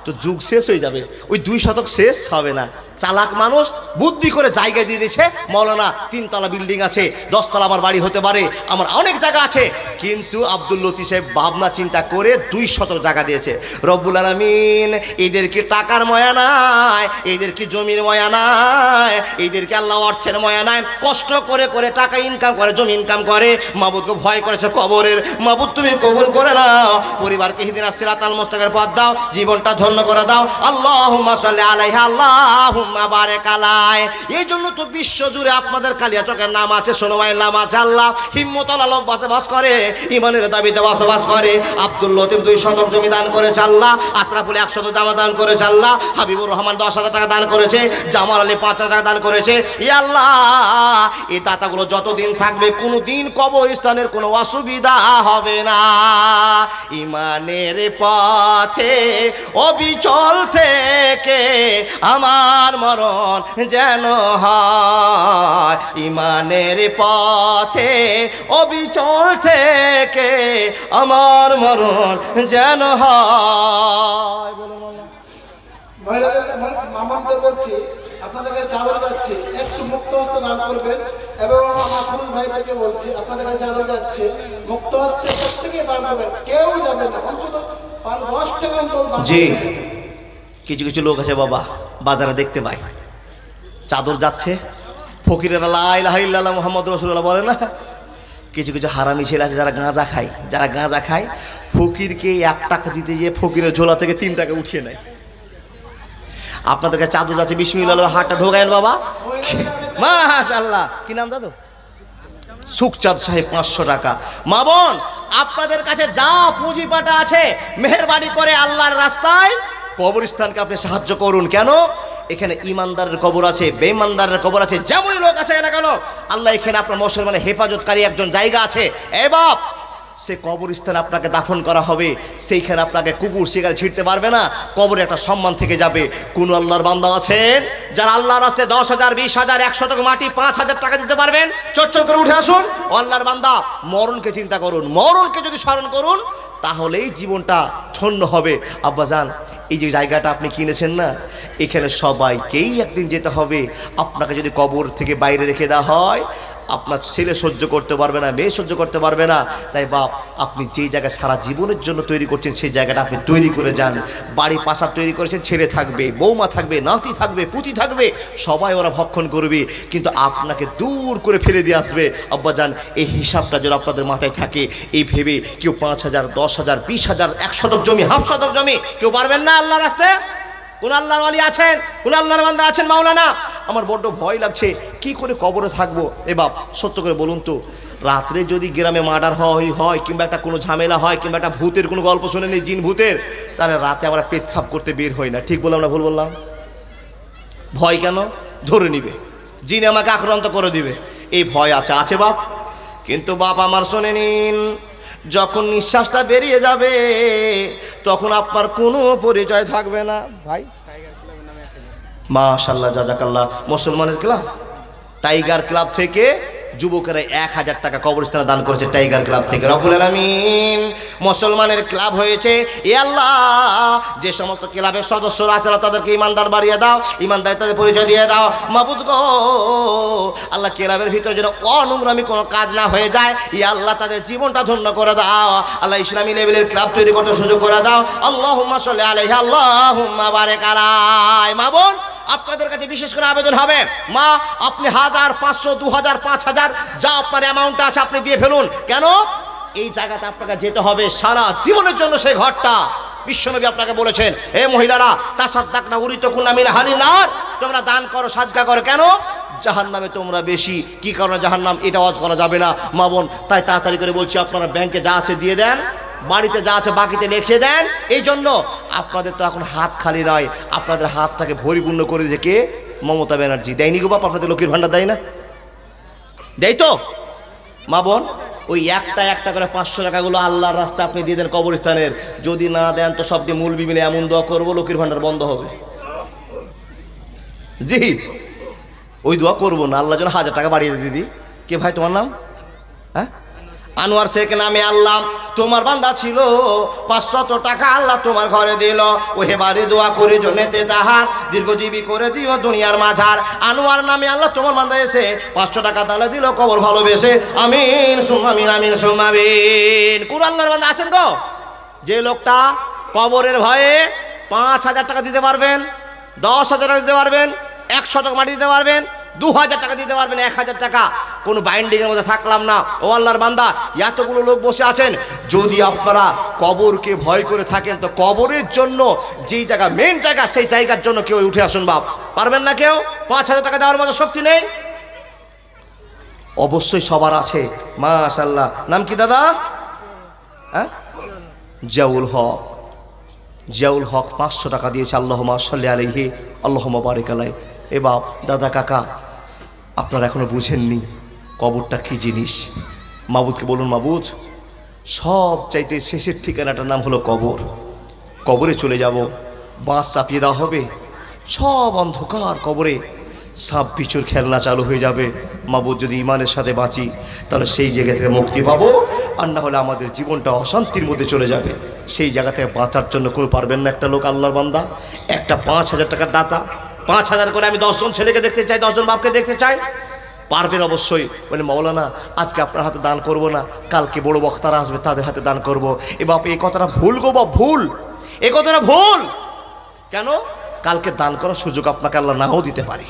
তো যুগ শেষ হয়ে যাবে। ওই 2 শতক শেষ হবে না। চালাক মানুষ বুদ্ধি করে জায়গা দিয়ে দিয়েছে। মৌলানা 3 তলা বিল্ডিং আছে, 10 তলা আমার বাড়ি হতে পারে, আমার অনেক জায়গা আছে। কিন্তু আব্দুল লতিফ সাহেব ভাবনা চিন্তা করে 2 শতক জায়গা দিয়েছে। রব্বুল আলামিন এদেরকে টাকার ময়া নাই, এদেরকে জমির ময়া নাই, এদেরকে আল্লাহ অর্থের ময়া নাই। কষ্ট করে করে টাকা ইনকাম করে, জমি ইনকাম করে। মাবুদকে ভয় করেছে কবরের। মাবুদ তুমি কবুল করে নাও, পরিবারকে হিদিনাস সিরাতাল মুস্তাকিমের পথ দাও, জীবনটা ধন্য করে দাও। আল্লাহুম্মা সাল্লি আলাইহা, আল্লাহুম্মা বারিক আলাইহি। এই জন্য তো বিশ্ব জুড়ে আপনাদের কালিয়াচকের নাম আছে, সোনোমাইয়ের নাম আছে। আল্লাহ হিম্মতওয়ালা লোক বসবাস করে, ইমানের দাবিতে বসবাস করে। আব্দুল লতিফ 2 শতক জমি দান করেছে আল্লাহ। আশরাফুল 1 শতক জামা দান করেছে আল্লাহ। হাবিবুর রহমান 10,000 টাকা দান করেছে। জামাল আলী 5,000 টাকা দান করেছে। ইয়া আল্লাহ, এই দাতাগুলো যতদিন থাকবে কোনোদিন কবরস্থানের কোনো অসুবিধা হবে না। ইমানের পথে অবিচল থেকে আমার মরণ যেন হয়। ইমানের পথে অবিচল থেকে আমার মরণ যেন হয়। মহিলাদেরকে মামাদের বলছি, আপনাদের কাছে চাদর যাচ্ছে, একটু মুক্ত হস্তে দান করবেন। এবং আমার পুরুষ ভাইদেরকে বলছি, আপনাদের কাছে চাদর যাচ্ছে, মুক্ত হস্তে প্রত্যেকে দান করবেন, কেউ যাবে না। অন্তত 10 টাকা অন্তত দান জি, করবেন। কিছু কিছু লোক আছে বাবা, বাজারে দেখতে পাই চাদর যাচ্ছে, ফকিরেরা লা ইলাহা ইল্লাল্লাহ মুহাম্মাদুর রাসূলুল্লাহ বলে না। কিছু কিছু হারামি ছেলে আছে যারা গাঁজা খায়, যারা গাঁজা খায় ফকিরকে 1 টাকা দিতে গিয়ে ফকিরের ঝোলা থেকে 3 টাকা উঠিয়ে নেয়। আপনাদের কাছে চাদর যাচ্ছে, বিসমিল্লাহ হাতটা ঢোকায়েন বাবা। মাশাআল্লাহ। কি নাম দাদু? সুখচাঁদ সাহেব 500 টাকা। মা বোন, আপনাদের কাছে যা পুঁজি পাটা আছে মেহেরবানি করে আল্লাহর রাস্তায় কবরস্থানকে আপনি সাহায্য করুন। কেন? এখানে ইমানদারের কবর আছে, বেঈমানদারের কবর আছে, যেমন লোক আছে না কেন, আল্লাহ এখানে আপনার মুসলমানের হেফাজতকারী একজন জায়গা আছে। এ বাপ, সে কবরস্থানে আপনাকে দাফন করা হবে, সেইখানে আপনাকে কুকুর শিকার ছিঁড়তে পারবে না, কবরে একটা সম্মান থেকে যাবে। কোন আল্লাহর বান্দা আছেন যারা আল্লাহর রাস্তায় 10,000, 20,000, 100 টাকা মাটি 5,000 টাকা দিতে পারবেন? চটচট করে উঠে আসুন। ও আল্লাহর বান্দা, মরণকে চিন্তা করুন, মরণকে যদি স্মরণ করুন তাহলেই জীবনটা ধন্য হবে। আব্বাজান, এই যে জায়গাটা আপনি কিনেছেন না, এখানে সবাইকেই একদিন যেতে হবে। আপনাকে যদি কবর থেকে বাইরে রেখে দেওয়া হয়, আপনার ছেলে সহ্য করতে পারবে না, মেয়ে সহ্য করতে পারবে না। তাই বাপ, আপনি যেই জায়গা সারা জীবনের জন্য তৈরি করছেন সেই জায়গাটা আপনি তৈরি করে যান। বাড়ি পাশা তৈরি করেছেন, ছেলে থাকবে, বৌমা থাকবে, নাতি থাকবে, পুতি থাকবে, সবাই ওরা ভক্ষণ করবে, কিন্তু আপনাকে দূর করে ফেলে দিয়ে আসবে। আব্বাজান, এই হিসাবটা যেন আপনাদের মাথায় থাকে। এই ভেবে কেউ 5,000, 10,000, 20,000, 1 শতক জমি, 1/2 শতক জমি কেউ পারবেন না আল্লাহর রাস্তায়? কোন আল্লাহর ওয়ালি আছেন? কোন আল্লাহর বান্দা আছেন? মাওলানা, আমার বড্ড ভয় লাগছে, কি করে কবরে থাকবো। এ বাপ, সত্য করে বলুন তো, রাত্রে যদি গ্রামে মার্ডার হয় কিংবা একটা কোনো ঝামেলা হয় কিংবা একটা ভূতের কোনো গল্প শুনে নেই, জিন ভূতের, তাহলে রাতে আমরা পেচ্ছাপ করতে বের হই না। ঠিক বললাম না ভুল বললাম? ভয় কেন? ধরে নিবে, জিন আমাকে আক্রান্ত করে দিবে, এই ভয় আছে। আছে বাপ। কিন্তু বাপ আমার শোনে নিন, যখন নিঃশ্বাসটা বেরিয়ে যাবে তখন আপনার কোনো পরিচয় থাকবে না। ভাই, মাশাআল্লাহ, জাযাকাল্লাহ। মুসলমানের ক্লাব, টাইগার ক্লাব থেকে যুবকেরা 1000 টাকা কবরস্থানে দান করেছে টাইগার ক্লাব থেকে। রব্বুল আলামিন মুসলমানের ক্লাব হয়েছে, এ আল্লাহ যে সমস্ত ক্লাবের সদস্যরা আছে আল্লাহ তাদেরকে ইমানদার বাড়িয়ে দাও, ইমানদার তাদের পরিচয় দিয়ে দাও মাবুদ গো। আল্লাহ ক্লাবের ভিতরে যেন অনোংরামি কোনো কাজ না হয়ে যায়, ইয়া আল্লাহ তাদের জীবনটা ধন্য করে দাও। আল্লাহ ইসলামী লেভেলের ক্লাব তৈরি করতে সুযোগ করে দাও। আল্লাহুম্মা সাল্লি আলাইহি আল্লাহুম্মা বারিক আলাইহি। মা বোন, আপনাদের কাছে বিশেষ করে আবেদন হবে, মা আপনি 1000, 500, 2000, 5000 যা আপনার অ্যামাউন্ট আছে আপনি দিয়ে ফেলুন। কেন? এই জায়গাতে আপনাকে যেতে হবে সারা জীবনের জন্য। সেই ঘরটা বিশ্বনবী আপনাকে বলেছেন, এ মহিলারা তাসাদ্দাকনা উরিতুকুন্না মিন আহলিন নার, তোমরা দান করো, সাদকা করো। কেন? জাহান্নামে তোমরা বেশি। কি কারণে জাহান্নাম? এটা ওয়াজ করা যাবে না মা বোন, তাই তাড়াতাড়ি করে বলছি আপনারা ব্যাংকে যা আছে দিয়ে দেন, বাড়িতে যা আছে বাকিতে লিখে দেন। এই জন্য আপনাদের তো এখন হাত খালি নয়, আপনাদের হাতটাকে পরিপূর্ণ করে দিয়েছে কে? মমতা ব্যানার্জি। দেয়নি গো বাপ? আপনাদের লক্ষ্মীর ভাণ্ডার দেয় না? দেয় তো মা বোন? ওই একটা করে 500 টাকাগুলো আল্লাহর রাস্তায় আপনি দিয়ে দেন কবরস্থানের। যদি না দেন তো সবটি মূলবি মিলে এমন দোয়া করবো লক্ষ্মীর ভাণ্ডার বন্ধ হবে। জি, ওই দোয়া করবো না, আল্লাহ যেন 1000 টাকা বাড়িয়ে দেয়। দিদি কে ভাই তোমার নাম? হ্যাঁ, আনোয়ার শেখ নামে। আল্লাহ তোমার বান্দা ছিল, 500 টাকা আল্লাহ তোমার ঘরে দিল। ওহে বাড়ি দোয়া করে জন্নেতে তাহার দীর্ঘজীবী করে দিও দুনিয়ার মাঝার। আনোয়ার নামে আল্লাহ তোমার বান্দা এসে 500 টাকা তাহলে দিল কবর ভালোবেসে। আমিন সুম্মা আমিন, আমিন সুম্মা আমিন। কোন আল্লাহর বান্দা আছেন গো যে লোকটা কবরের ভয়ে 5000 টাকা দিতে পারবেন, 10,000 টাকা দিতে পারবেন, 100 টাকা মাটি দিতে পারবেন, 2000 টাকা দিতে পারবেন, 1000 টাকা? কোনো বাইন্ডিংয়ের মধ্যে থাকলাম না। ও আল্লাহর বান্দা, এতগুলো লোক বসে আছেন, যদি আপনারা কবরকে ভয় করে থাকেন তো কবরের জন্য যেই জায়গা মেন জায়গা সেই জায়গার জন্য কেউ উঠে আসুন বাপ। পারবেন না কেউ? 5000 টাকা দেওয়ার মতো শক্তি নেই? অবশ্যই সবার আছে। মাশাআল্লাহ। নাম কি দাদা? হ্যাঁ, জিয়াউল হক। জিয়াউল হক 500 টাকা দিয়েছে। আল্লাহুম্মা সাল্লি আলাইহি আল্লাহুম্মা বারিক আলাইহি। এ বাপ, দাদা, কাকা, আপনারা এখনো বুঝেননি কবরটা কি জিনিস। মাবুদকে বলুন, মাবুদ সব চাইতে শেষের ঠিকানাটার নাম হলো কবর। কবরে চলে যাব, বাঁশ চাপিয়ে দেওয়া হবে, সব অন্ধকার। কবরে সাপ পিছুর খেলনা চালু হয়ে যাবে। মাবুদ যদি ইমানের সাথে বাঁচি তাহলে সেই জায়গা থেকে মুক্তি পাবো, আর না হলে আমাদের জীবনটা অশান্তির মধ্যে চলে যাবে। সেই জায়গা থেকে বাঁচার জন্য কেউ পারবেন না? একটা লোক আল্লাহর বান্দা, একটা 5000 টাকার দাতা, 5000 করে আমি 10 জন ছেলেকে দেখতে চাই, 10 জন বাপকে দেখতে চাই। পারবেন অবশ্যই। বলে মৌলানা আজকে আপনার হাতে দান করব না, কালকে বড় বক্তারা আসবে তাদের হাতে দান করব। এ বাপ, এই কথাটা ভুল গো বাপ, ভুল। এই কথাটা ভুল। কেন? কালকে দান করার সুযোগ আপনাকে আল্লাহ নাও দিতে পারে,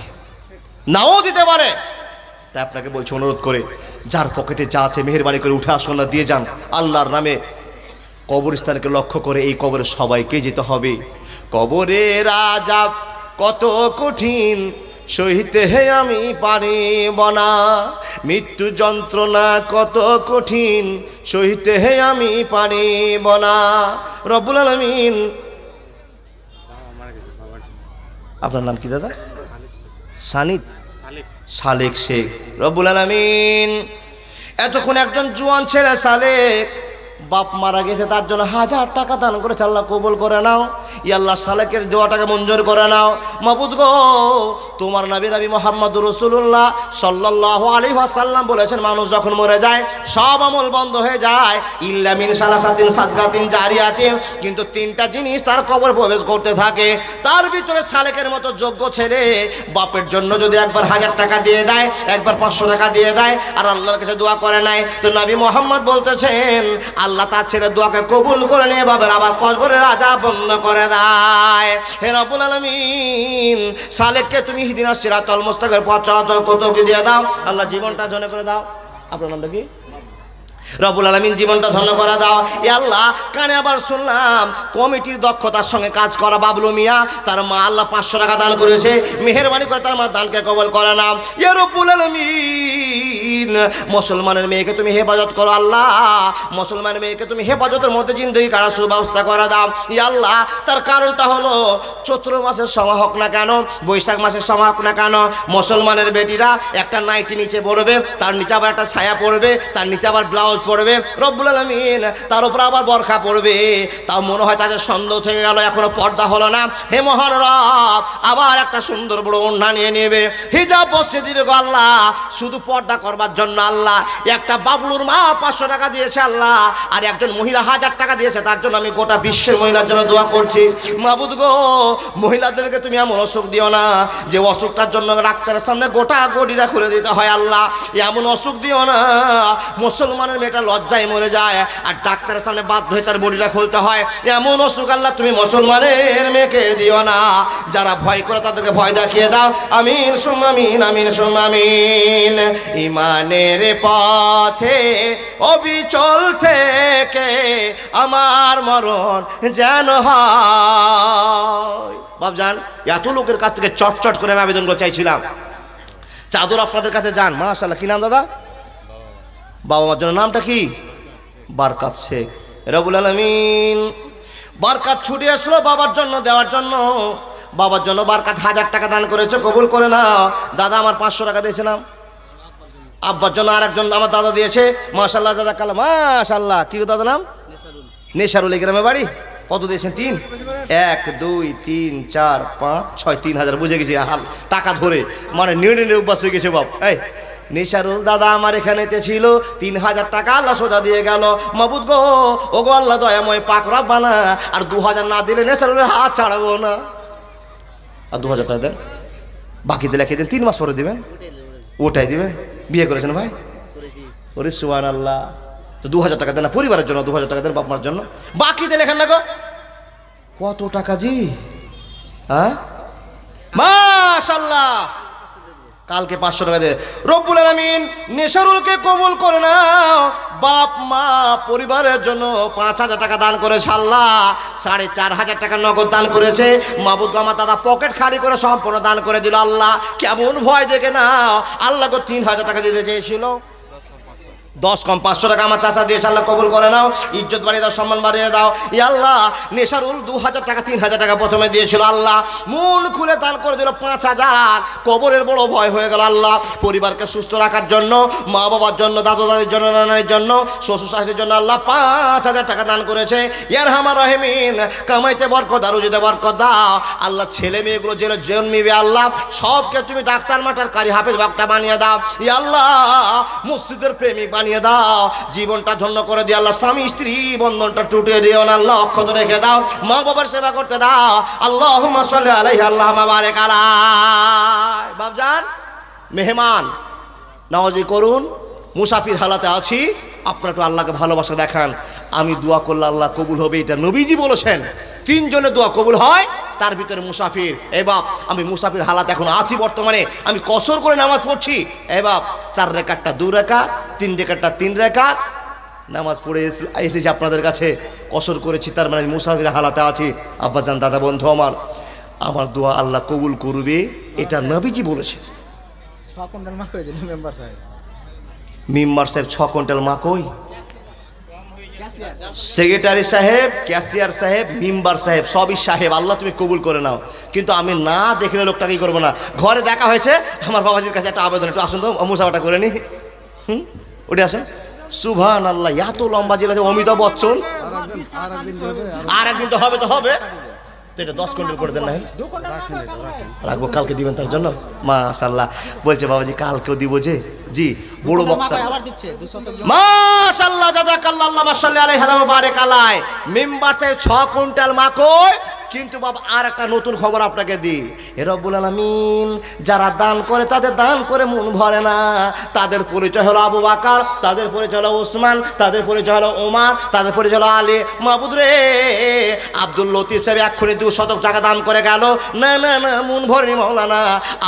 নাও দিতে পারে। তাই আপনাকে বলছি অনুরোধ করে, যার পকেটে যা আছে মেহেরবানি করে উঠে আসুন না, দিয়ে যান আল্লাহর নামে। কবরস্থানকে লক্ষ্য করে এই কবরে সবাইকে যেতে হবে। কবরের আযাব কত কঠিন সহিতে হে আমি পারিব না, মৃত্যু যন্ত্রণা কত কঠিন সহিতে হে আমি পারিব না। রব্বুল আলামিন। আপনার নাম কি দাদা? সানিদ সালেক শেখ। রব্বুল আলামিন এতক্ষণ একজন জোয়ান ছেলে সালেক, বাপ মারা গেছে, তার জন্য 1000 টাকা দান করেছে। আল্লাহ কবুল করে নাও। ইয়া আল্লাহ সালেকের দোয়াটাকে মঞ্জুর করে নাও। মাবুদ গো, তোমার নবী মুহাম্মদুর রাসূলুল্লাহ সাল্লাল্লাহু আলাইহি ওয়াসাল্লাম বলেছেন, মানুষ যখন মরে যায় সব আমল বন্ধ হয়ে যায়, ইল্লা মিন সালাসাতিন সাদকাতিন জারিয়াতিন, কিন্তু 3টা জিনিস তার কবর প্রবেশ করতে থাকে। তার ভিতরে সালেকের মতো যোগ্য ছেলে বাপের জন্য যদি একবার 1000 টাকা দিয়ে দেয়, একবার 500 টাকা দিয়ে দেয়, আর আল্লাহর কাছে দোয়া করে নাই, তো নবী মুহাম্মদ বলতেছেন আল্লাহ তার ছেলের দোয়াকে কবুল করে নিয়ে বাবার আবার কবরের আযাব বন্ধ করে দেয়। হে রব্বুল আলামিন, সালেককে তুমি ইহদিনাস সিরাতাল মুস্তাকিমের পথ চলাচল কতকে দিয়ে দাও। আল্লাহ জীবনটা ধন্য করে দাও। আপনার নামটা কি? রব্বুল আলামিন জীবনটা ধন্য করে দাও। এ আল্লাহ, কানে আবার শুনলাম কমিটির দক্ষতার সঙ্গে কাজ করা বাবলু মিয়া, তার মা আল্লাহ 500 টাকা দান করেছে। মেহেরবানি করে তার মা দানকে কবুল করে নাও। এ রব্বুল আলামিন, মুসলমানের মেয়েকে তুমি হেফাজত করো আল্লাহ, মুসলমানের মেয়েকে তুমি হেফাজতের মধ্যে জিন্দগি কাটার সুব্যবস্থা করে দাও। ই আল্লাহ, তার কারণটা হলো চৈত্র মাসের সময় হোক না কেন, বৈশাখ মাসের সময় হোক না কেন, মুসলমানের বেটিরা একটা নাইটি নিচে পড়বে, তার নিচে আবার একটা ছায়া পড়বে, তার নিচে আবার ব্লাউজ নামাজ পড়বে রব্বুল আলামিন তার উপর আবার বরখা পড়বে, তাও মনে হয় তাদের সন্দেহ থেকে গেল, এখনো পর্দা হলো না। হে মহান রব, আবার একটা সুন্দর বড় ওড়না নিয়ে নেবে, হিজাব বসিয়ে দিবে গো আল্লাহ, শুধু পর্দা করবার জন্য আল্লাহ। একটা বাবলুর মা 500 টাকা দিয়েছে আল্লাহ, আর একজন মহিলা 1000 টাকা দিয়েছে, তার জন্য আমি গোটা বিশ্বের মহিলার জন্য দোয়া করছি। মাবুদ গো, মহিলাদেরকে তুমি এমন অসুখ দিও না যে অসুখটার জন্য ডাক্তারের সামনে গোটা গড়িটা খুলে দিতে হয় আল্লাহ, এমন অসুখ দিও না মুসলমানের মেয়েটা লজ্জায় মরে যায় আর ডাক্তারের সামনে বাধ্য হয়ে তার বডিটা খুলতে হয়, এমন অসুখ আল্লাহ তুমি মুসলমানের মেয়েকে দিও না। যারা ভয় করে তাদেরকে ভয় দেখিয়ে দাও। আমিন সুম্মা আমিন, আমিন সুম্মা আমিন। ইমানের পথে অবিচল থেকে আমার মরণ যেন হয়। বাবজান, এত লোকের কাছ থেকে চটচট করে আমি আবেদন করে চাইছিলাম, চাদর আপনাদের কাছে যান। মাশাআল্লাহ, কি নাম দাদা? বাবা মার জন্য নামটা কি? বারকাত শেখ। রব্বুল আলামিন বারকাত ছুটে আসলো বাবার জন্য দেওয়ার জন্য। বাবার জন্য বারকাত 1000 টাকা দান করেছে, কবুল করে নাও। দাদা আমার 500 টাকা দিয়েছিলাম। আব্বার জন্য আরেকজন আমার দাদা দিয়েছে, মাশাআল্লাহ জাযাকাল্লাহ। মাশাআল্লাহ, কি দাদা নাম? নেশারুল। এই গ্রামে বাড়ি। কত দিয়েছেন? 3। 1 2 3 4 5 6 3000। বুঝে গেছি, হাল টাকা ধরে মানে নিড়ে অভ্যাস হয়ে গেছে বাপ। এই নেশারুল দাদা আমার এখানেতে ছিল, 3000 টাকা আল্লাহ সোজা দিয়ে গেল। মাবুদ গো, ও গো আল্লাহ দয়াময় পাক রব্বানা, আর 2000 না দিলে নেশারুলের হাত ছাড়াবো না। আর 2000 টাকা দেন, বাকি দিলে কে দিন 3 মাস পরে দিবেন, ওটাই দিবেন। বিয়ে করেছেন ভাই? ওরে সুবহানাল্লাহ। তো 2000 টাকা দেন না পরিবারের জন্য, 2000 টাকা দেন বাপ মার জন্য, বাকি দিলে লেখেন না গো। কত টাকা জি? হ্যাঁ মাশাআল্লাহ, কালকে 500 টাকা দেবে। রব্বুল আলামিন নেশারুলকে কবুল করে নাও। বাপ মা পরিবারের জন্য 5000 টাকা দান করেছে আল্লাহ, 4500 টাকা নগদ দান করেছে। মাবুদ আমার দাদা পকেট খালি করে সম্পূর্ণ দান করে দিল আল্লাহ। কেমন ভয় দেখে নাও, আল্লাহকে 3000 টাকা দিতে চেয়েছিল, 10 কম 500 টাকা আমার চাচা দিয়েছে, আল্লাহ কবুল করে নাও। ইজ্জত বাড়িয়ে দাও, সম্মান বাড়িয়ে দাও। ই আল্লাহ, নেশারুল 2000 টাকা 3000 টাকা প্রথমে দিয়েছিল আল্লাহ, মন খুলে দান করে দিল 5000। কবরের বড় ভয় হয়ে গেল আল্লাহ। পরিবারকে সুস্থ রাখার জন্য, মা বাবার জন্য, দাদু দাদির জন্য, নানার জন্য, শ্বশুর শাশুড়ির জন্য আল্লাহ 5000 টাকা দান করেছে। ইয়ারহামার রাহিমিন, কামাইতে বরকত আর রুজিতে বরকত দাও আল্লাহ। ছেলে মেয়েগুলো জেলে জন্মিবে আল্লাহ, সবকে তুমি ডাক্তার মাটার কারি হাফেজ বাক্তা বানিয়ে দাও। ই আল্লাহ, মসজিদের প্রেমিক বানিয়ে দাও, জীবনটা ধন্য করে দিও আল্লাহ। স্বামী স্ত্রী বন্ধনটা টুটে দিও না আল্লাহ, অক্ষত রেখে দাও। মা বাবার সেবা করতে দাও। আল্লাহুম্মা সাল্লি আলাইহি আল্লাহুম্মা বারিক আলাইহি। বাবজান, মেহমান নওয়াজি করুন, মুসাফির হালাতে আছি, আপনারা একটু আল্লাহকে ভালোবাসা দেখান। আমি দোয়া করলে আল্লাহ কবুল হবে, এটা নবীজি বলেছেন। 3 জনের দোয়া কবুল হয়, তার ভিতরে মুসাফির। এ বাপ, আমি মুসাফির হালাত এখন আছি বর্তমানে, আমি কসর করে নামাজ পড়ছি। এ বাপ, 4 রেখাতটা 2 রেখাত, 3 রেখাতটা 3 রেখাত নামাজ পড়ে এসেছি আপনাদের কাছে, কসর করেছি, তার মানে আমি মুসাফির হালাতে আছি। আব্বাজান, দাদা, বন্ধু আমার দোয়া আল্লাহ কবুল করবে, এটা নবীজি বলেছে। 6 কুইন্টাল মা কই দিল মেম্বার সাহেব। মেম্বার সাহেব 6 কুইন্টাল মা কই? সেক্রেটারি সাহেব, ক্যাশিয়ার সাহেব, মেম্বার সাহেব, সবই সাহেব। আল্লাহ তুমি কবুল করে নাও। কিন্তু আমি না দেখলে লোকটাকেই করবো না। ঘরে দেখা হয়েছে, আমার বাবাজির কাছে একটা আবেদন, একটু আসুন তো মুসাফাটা করে নি। উঠে আসেন। সুবহানাল্লাহ, এত লম্বা জেলা যে অমিতাভ বচ্চন। আর একদিন তো হবে, তো হবে তো, এটা 10 কুইন্টাল করে দেন না, রাখবো, কালকে দিবেন তার জন্য। মাশাআল্লাহ, বলছে বাবাজি কালকেও দিব যে। জি, বড় বক্তা আবার দিচ্ছে 200 মাশাআল্লাহ, জাযাকাল্লাহ, আল্লাহুম্মা সাল্লি আলাইহি ওয়া বারিক আলাইহি। মেম্বার সাহেব 6 কুইন্টাল মা কই? কিন্তু বাবা আর একটা নতুন খবর আপনাকে দিই। হে রব্বুল আলামিন, যারা দান করে তাদের দান করে মন ভরে না। তাদের পরিচয় হলো আবু বকর, তাদের পরিচয় হলো ওসমান, তাদের পরিচয় হলো ওমর, তাদের পরিচয় হলো আলী। মাবুদ রে, আব্দুল লতিফ সাহেব এক্ষুনি 2 শতক টাকা দান করে গেল, না না না, মন ভরেনি মাওলানা।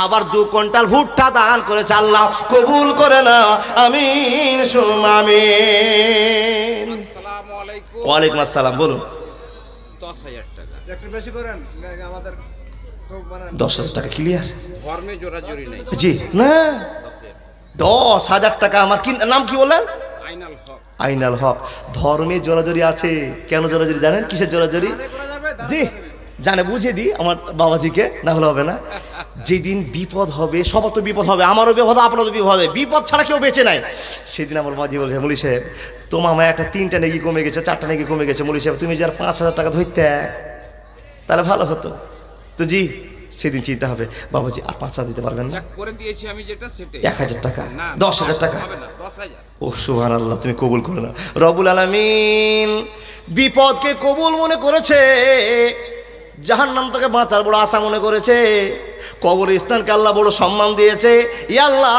আবার 2 কুইন্টাল ভুট্টা দান করেছে, আল্লাহ কবুল করে না। আমিন সুম্মা আমিন। আসসালামু আলাইকুম। ওয়ালাইকুম আসসালাম, বলুন। 10,000 টাকা। একটু বেশি করেন, আমাদের খুব মানে 10,000 টাকা ক্লিয়ার? ধর্মে জোরাজুরি নাই। জি না, 10,000 টাকা। আমার কি নাম, কি বললেন? আইনাল হক। আইনাল হক। ধর্মে জোরাজুরি আছে, কেন জোরাজুরি জানেন? কিসের জোরাজুরি? জি, জানে বুঝে দিই আমার বাবাজিকে, না হলে হবে না। যেদিন বিপদ হবে, সবার তো বিপদ হবে, আমারও বিপদ, আপনারও বিপদ হবে, বিপদ ছাড়া কেউ বেঁচে নাই। সেদিন আমার বাবাজি বলছে, মৌলী সাহেব তোমার আমার একটা 3টা নেকি কমে গেছে, 4টা নেকি কমে গেছে, মৌলী সাহেব তুমি যার 5,000 টাকা ধরতে তাহলে ভালো হতো। তো জি সেদিন চিন্তা হবে, বাবাজি আর 5,000 দিতে পারবেন না? যা করে দিয়েছি আমি যেটা সেটাই। 1,000 টাকা, না 10,000 টাকা হবে না, 10,000। ও সুবহানাল্লাহ, তুমি কবুল করে না। রব্বুল আলামিন বিপদকে কবুল মনে করেছে, জাহান্নাম থেকে বাঁচার বড় আশা মনে করেছে, কবরস্থানকে আল্লাহ বড় সম্মান দিয়েছে। ই আল্লাহ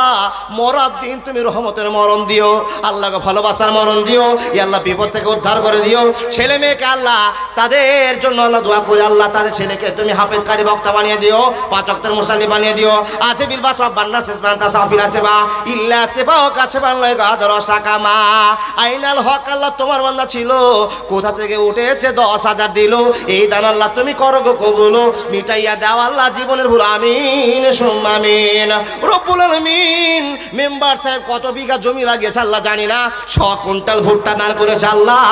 মরার দিন তুমি রহমতের মরণ দিও, আল্লাহকে ভালোবাসার মরণ দিও, ই আল্লাহ বিপদ থেকে উদ্ধার করে দিও। ছেলে মেয়েকে আল্লাহ তাদের জন্য আল্লাহ দোয়া করে, আল্লাহ তাদের ছেলেকে তুমি হাফেজকারী বক্তা বানিয়ে দিও, 5 ওয়াক্তের মুসাল্লি বানিয়ে দিও। আছে বিল বাসবা বান্না শেষমান তাসাফিলা সেবা ইল্লা সেবা ও কাছে বাংলায় গাদর সাকামা আইনাল হক। আল্লাহ তোমার বান্দা ছিল, কোথা থেকে উঠে এসে 10,000 দিল, এই দান আল্লাহ তুমি করো গো কবুল, মিটাইয়া দাও আল্লাহ জীবনের ভুল, আমিন সুম্মা আমিন। রব্বুল আলামিন মেম্বার সাহেব কত বিঘা জমি লাগিয়েছে আল্লাহ জানি না, 6 কুইন্টাল ভুট্টা দান করেছে আল্লাহ।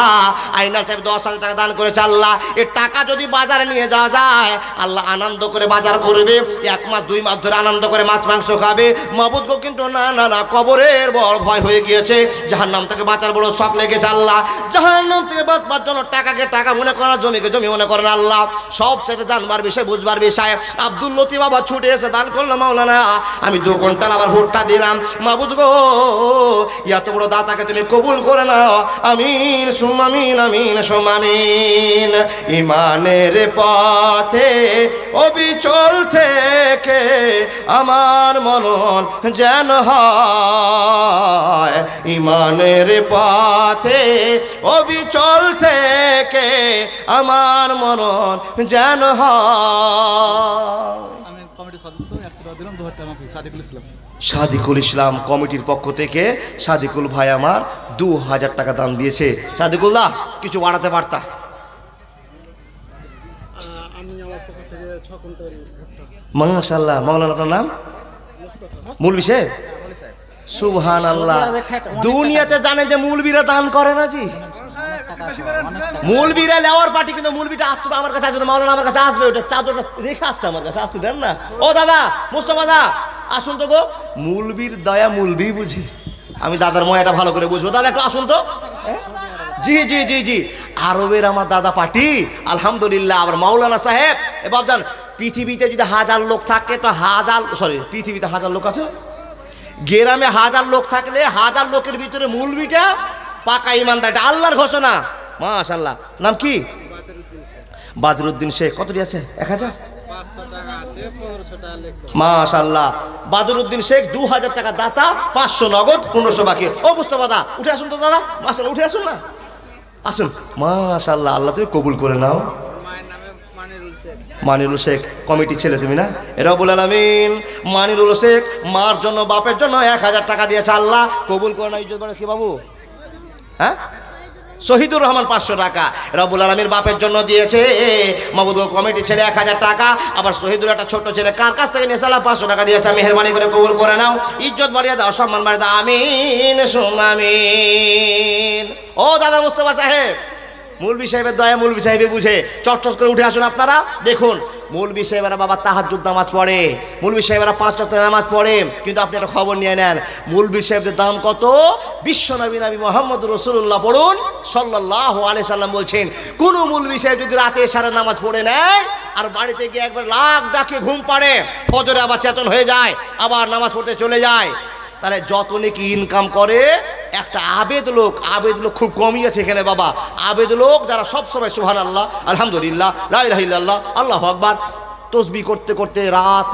আইনাল সাহেব 10,000 টাকা দান করেছে আল্লাহ। এর টাকা যদি বাজারে নিয়ে যাওয়া যায়, আল্লাহ আনন্দ করে বাজার করবে, 1 মাস 2 মাস ধরে আনন্দ করে মাছ মাংস খাবে। মাবুদ গো কিন্তু না না না, কবরের বড় ভয় হয়ে গিয়েছে, জাহান্নাম থেকে বাঁচার বড় শখ লেগেছে আল্লাহ। জাহান্নাম থেকে বাঁচবার জন্য টাকাকে টাকা মনে করেন, জমিকে জমি মনে করেন আল্লাহ। সবচেয়ে জানবার বিষয়, বুঝবার বিষয়, আব্দুল লতিফ বাবা ছুটে এসে দান করলো, মাওলানা আমি 2 কুইন্টাল আবার ভুট্টা দিলাম, মাবুদ গো এত বড় দাতাকে তুমি কবুল করে নাও, আমিন সুম্মা আমিন, আমিন সুম্মা আমিন। ইমানের পথে অবিচল থেকে আমার মনন যেন হয়, ইমানের পথে অবিচল থেকে আমার মনন যেন হয়। আমি কমিটির সদস্য আশীর্বাদ দিলাম 2,000 টাকা মাফি সাদিকুল ইসলাম। সাদিকুল ইসলাম কমিটির পক্ষ থেকে সাদিকুল ভাই আমার 2,000 টাকা দান দিয়েছে। সাদিকুল্লাহ কিছু বাড়াতে পারতা? আমি আমার পক্ষ থেকে 6 কুইন্টাল মাশাআল্লাহ। মাওলানা আপনার নাম? মৌলভী সাহেব। সুবহানাল্লাহ। দুনিয়াতে জানেন যে মৌলবীরা দান করে না জি, মৌলবীরা লেওয়ার পার্টি, কিন্তু মৌলবীটা আসতে আমার কাছে আসবে, মাওলানা আমার কাছে আসবে, ওটা চাদরটা রেখে আসছে আমার কাছে, আসতে দেন না। ও দাদা মুস্তফা দা আসুন তো গো, মৌলবীর দয়া মৌলবী বুঝে, আমি দাদার ময়াটা ভালো করে বুঝবো। দাদা একটু আসুন তো। জি জি জি জি, আরবের আমার দাদা পার্টি আলহামদুলিল্লাহ। আবার মাওলানা সাহেব এ বাবজান, পৃথিবীতে যদি 1000 লোক থাকে তো পৃথিবীতে 1000 লোক আছে, গ্রামে 1000 লোক থাকলে 1000 লোকের ভিতরে মৌলবীটা পাকা ইমানদার, এটা আল্লাহর ঘোষণা। মাশাআল্লাহ। নাম কি? বাদরুদ্দিন শেখ। কতটি আছে? 1000? 500 টাকা আছে, 1500 টাকা লেখো। মাশাআল্লাহ। বাদরুদ্দিন শেখ 2000 টাকা দাতা, 500 নগদ, 1500 বাকি। ও মুস্তফা দা উঠে আসুন তো দাদা, মাশাআল্লাহ উঠে আসুন না, আসুন। মাশাআল্লাহ, আল্লাহ তুমি কবুল করে নাও। মায়ের নামে মানিরুল শেখ। মানিরুল শেখ কমিটি ছেলে তুমি না? রব্বুল আলামিন মানিরুল শেখ মার জন্য বাপের জন্য 1000 টাকা দিয়েছে, আল্লাহ কবুল করে না। ইজ্জত বাড়ে কি বাবু? হ্যাঁ, শহীদুর রহমান 500 টাকা রব্বুল আলামিন বাপের জন্য দিয়েছে। মাবুদ কমিটি ছেলে 1000 টাকা, আবার শহীদুর একটা ছোট ছেলে কার কাছ থেকে নিয়েছে আল্লাহ 500 টাকা দিয়েছে। মেহেরবানি করে কবুল করে নাও, ইজ্জত বাড়িয়ে দাও, সম্মান বাড়িয়ে দাও, আমিন সুম্মা আমিন। ও দাদা মুস্তফা সাহেব, মৌলভী সাহেবের দয়া মৌলভী সাহেবে বুঝে, চটচট করে উঠে আসুন আপনারা। দেখুন মৌলভী সাহেবেরা বাবা তাহাজ্জুদ নামাজ পড়ে, মৌলভী সাহেবেরা 5 ওয়াক্ত নামাজ পড়ে, কিন্তু আপনি একটা খবর নিয়ে নেন মৌলভী সাহেবদের দাম কত। বিশ্বনবী নবী মুহাম্মদ রাসূলুল্লাহ পড়ুন সাল্লাল্লাহু আলাইহি সাল্লাম বলছেন, কোন মৌলভী সাহেব যদি রাতে এশারে নামাজ পড়ে নেয় আর বাড়িতে গিয়ে একবার লাখ ডাকে ঘুম পাড়ে, ফজরে আবার চেতন হয়ে যায়, আবার নামাজ পড়তে চলে যায়, তাহলে যত নাকি ইনকাম করে একটা আবেদ লোক খুব কমই আছে এখানে বাবা। আবেদ লোক যারা সবসময় সুবহানাল্লাহ আলহামদুলিল্লাহ লা ইলাহা ইল্লাল্লাহ আল্লাহু আকবার তসবিহ করতে করতে রাত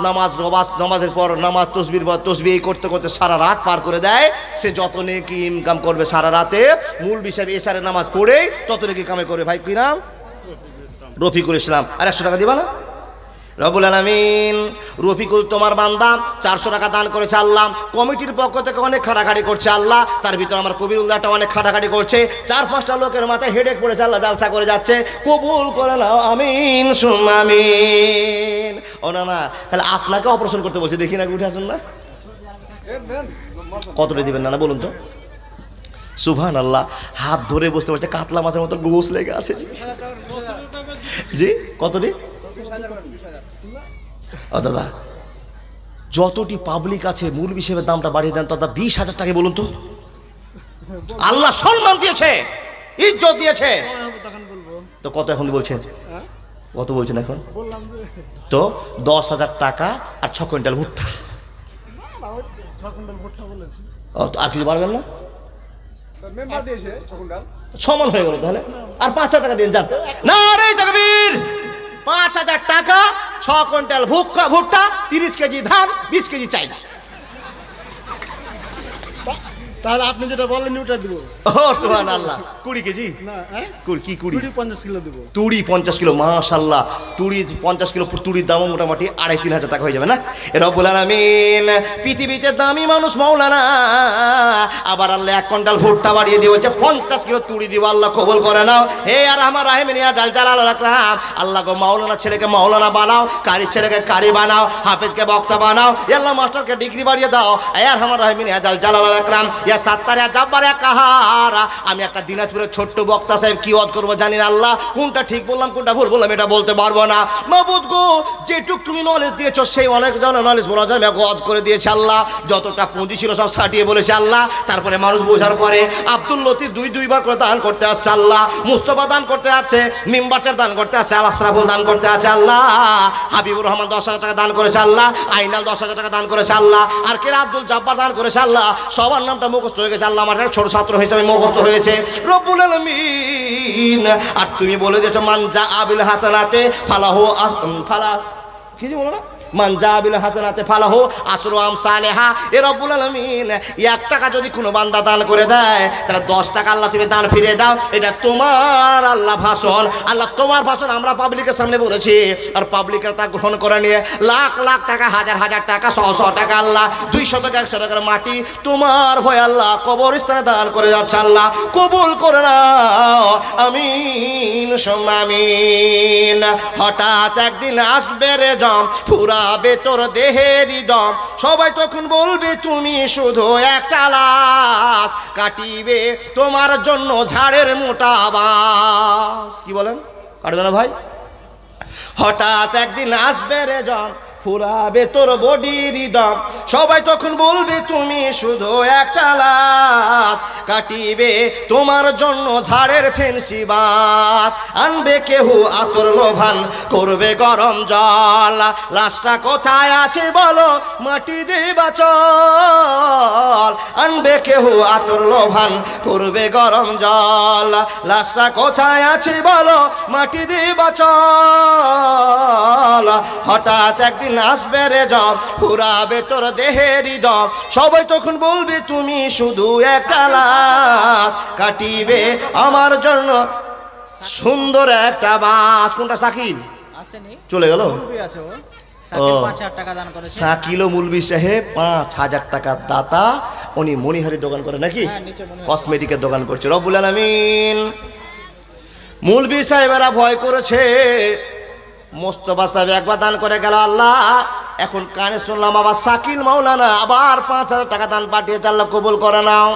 নামাজের পর নামাজ, তসবির পর তসবিহ করতে করতে সারা রাত পার করে দেয়, সে যত নাকি ইনকাম করবে সারা রাতে মৌলভী সাহেব এশারের নামাজ পড়েই তত নাকি কামে করে। ভাই কি নাম? রফিকুল ইসলাম। আর 100 টাকা দিবা না? রব্বুল আলামিন রফিকুল তোমার বান্দা 400 টাকা দান করেছে আল্লাহ। কমিটির পক্ষ থেকে অনেক খাটাখাটি করছে আল্লাহ, তার ভিতরে আমার কবিরুল্লাহটা অনেক খাটাখাটি করছে, 4-5টা লোকের মাথায় হেডেক পড়েছে আল্লাহ, জালসা করে যাচ্ছে, কবুল করে নাও, আমিন সুম্মা আমিন। ও না না, তাহলে আপনাকে অপারেশন করতে বলছে, দেখি না উঠে আসুন না। কতটা দিবেন না বলুন তো? সুবহানাল্লাহ, হাত ধরে বসতে পারছে, কাতলা মাছের মতো গোস লেগে আছে জি। জি কতটি? ও দাদা, যতটি পাবলিক আছে মূল হিসেবে দামটা বাড়িয়ে দেন, দাদা 20,000 টাকা বলুন তো। আল্লাহ সম্মান দিয়েছে, ইজ্জত দিয়েছে, তখন বলবো। তো কত এখন বলছেন? কত বলছেন এখন? বললাম যে তো 10,000 টাকা আর 6 কুইন্টাল ভুট্টা। 6 কুইন্টাল ভুট্টা বলেছি। ও, তো আর কিছু বাড়বেন না? মেম্বার দিয়েছে 6 কুইন্টাল। সমান হয়ে গেল তাহলে। আর 5,000 টাকা দিন যান। না রে তাকবীর, 5,000 টাকা 6 কুইন্টাল ভুট্টা, 30 কেজি ধান, 20 কেজি চাইল। তাহলে আপনি যেটা বলেন ওটা দিব। ও সুবহানাল্লাহ। 20 কেজি না, হ্যাঁ? কি 20? 50 কিলো দিব। তুড়ি 50 কিলো, মাশাআল্লাহ। তুড়ি 50 কিলো, তুড়ির দাম মোটামুটি 2,500-3,000 টাকা হয়ে যাবে না? রব্বুল আলামিন পৃথিবীতে দামি মানুষ মাওলানা, আবার আল্লাহ 1 কুইন্টাল ভুট্টা বাড়িয়ে দিয়ে বলছে 50 কিলো তুড়ি দিব। আল্লাহ কবুল করে নাও। হে আর আমার রাহিমিনিয়া জাল জালাল রাখলাম, আল্লাহ গো মাওলানা ছেলেকে মাওলানা বানাও, কারি ছেলেকে কারি বানাও, হাফেজকে বক্তা বানাও, আল্লাহ মাস্টারকে ডিগ্রি বাড়িয়ে দাও। হে আর আমার রাহিমিনিয়া জাল জালাল রাখলাম, ইয়া সাত্তার ইয়া জাব্বার ইয়া কাহার। আমি একটা দিনাজপুরের ছোট্ট বক্তা সাহেব, কি ওয়াজ করবো জানি না আল্লাহ, কোনটা ঠিক বললাম কোনটা ভুল বললাম এটা বলতে পারবো না। মাবুদ গো, যেটুক তুমি নলেজ দিয়েছো সেই অনেক জন নলেজ বলা যায় আমি ওয়াজ করে দিয়েছি আল্লাহ। যতটা পুঁজি ছিল সব সাটিয়ে বলেছে আল্লাহ। তারপরে মানুষ বোঝার পরে আব্দুল লতিফ দুইবার করে দান করতে আসছে আল্লাহ, মুস্তফা দান করতে আছে, মিম্বার সাহেব দান করতে আছে, আল আশরাফুল দান করতে আছে আল্লাহ, হাবিবুর রহমান 10,000 টাকা দান করেছে আল্লাহ, আইনাল 10,000 টাকা দান করেছে আল্লাহ, আর কেরা আব্দুল জাব্বার দান করেছে আল্লাহ। সবার নামটা মুখস্থ হয়ে গেছে আল্লাহ, আমার একটা ছোট ছাত্র হিসেবে মুখস্থ হয়েছে রব্বুল আলামিন। আর তুমি বলে দিয়েছো মান জা আবিল হাসানাতে ফালাহু ফালা, কি যে বলো না, মান জা বিল হাসানাতে ফালাহু আসরু আমসালিহা। এ রব্বুল আলামিন 1 টাকা যদি কোনো বান্দা দান করে দেয়, তাহলে 10 টাকা আল্লাহ তুমি দান ফিরিয়ে দাও। এটা তোমার আল্লাহ ভাষণ, আল্লাহ তোমার ভাষণ আমরা পাবলিকের সামনে বলেছি, আর পাবলিকের তা গ্রহণ করে নিয়ে লাখ লাখ টাকা, হাজার হাজার টাকা, 100 টাকা আল্লাহ, 200 টাকা, 100 টাকার মাটি তোমার ভয় আল্লাহ কবরস্থানে দান করে যাচ্ছে আল্লাহ, কবুল করে নাও। আমিন সুম্মা আমিন। হঠাৎ একদিন আসবে রে জম, ফুরাবে তোর দেহের দম, সবাই তখন বলবে তুমি শুধু একটা লাশ, কাটিবে তোমার জন্য ঝাড়ের মোটা বাস। কি বলেন, কাটবে না ভাই? হঠাৎ একদিন আসবে রে জম, ফুরাবে তোর বডির দম, সবাই তখন বলবে তুমি শুধু একটা লাশ, কাটিবে তোমার জন্য ঝাড়ের ফেন্সি বাস। আনবে কেহু আতর লোভান, করবে গরম জল, লাশটা কোথায় আছে বলো, মাটি দেবা চল। আনবে কেহু আতর লোভান, করবে গরম জল, লাশটা কোথায় আছে বলো, মাটি দেবা চল। হঠাৎ একদিন আসবে রে জব, পুরাবে তোর দেহের দম, সবাই তখন বলবে তুমি শুধু একটা লাশ, কাটিবে আমার জন্য সুন্দর একটা বাস। কোনটা শাকিল? আসেনি, চলে গেল। মুলবি আছে ও। সাকিব 5,000 টাকা দান করেছে। শাকিল ও মুলবি সাহেব 5,000 টাকা দাতা। উনি মনিহারির দোকান করে নাকি? হ্যাঁ, নিচে মনিহারি। কসমেটিকের দোকান করছে। রব্বুল আলামিন মুলবি সাহেবেরা ভয় করেছে। মোস্তফা সাহেব একবার দান করে গেল আল্লাহ, এখন কানে শুনলাম আবার শাকিল মাওলানা আবার 5,000 টাকা দান পাঠিয়েছে, আল্লাহ কবুল করে নাও।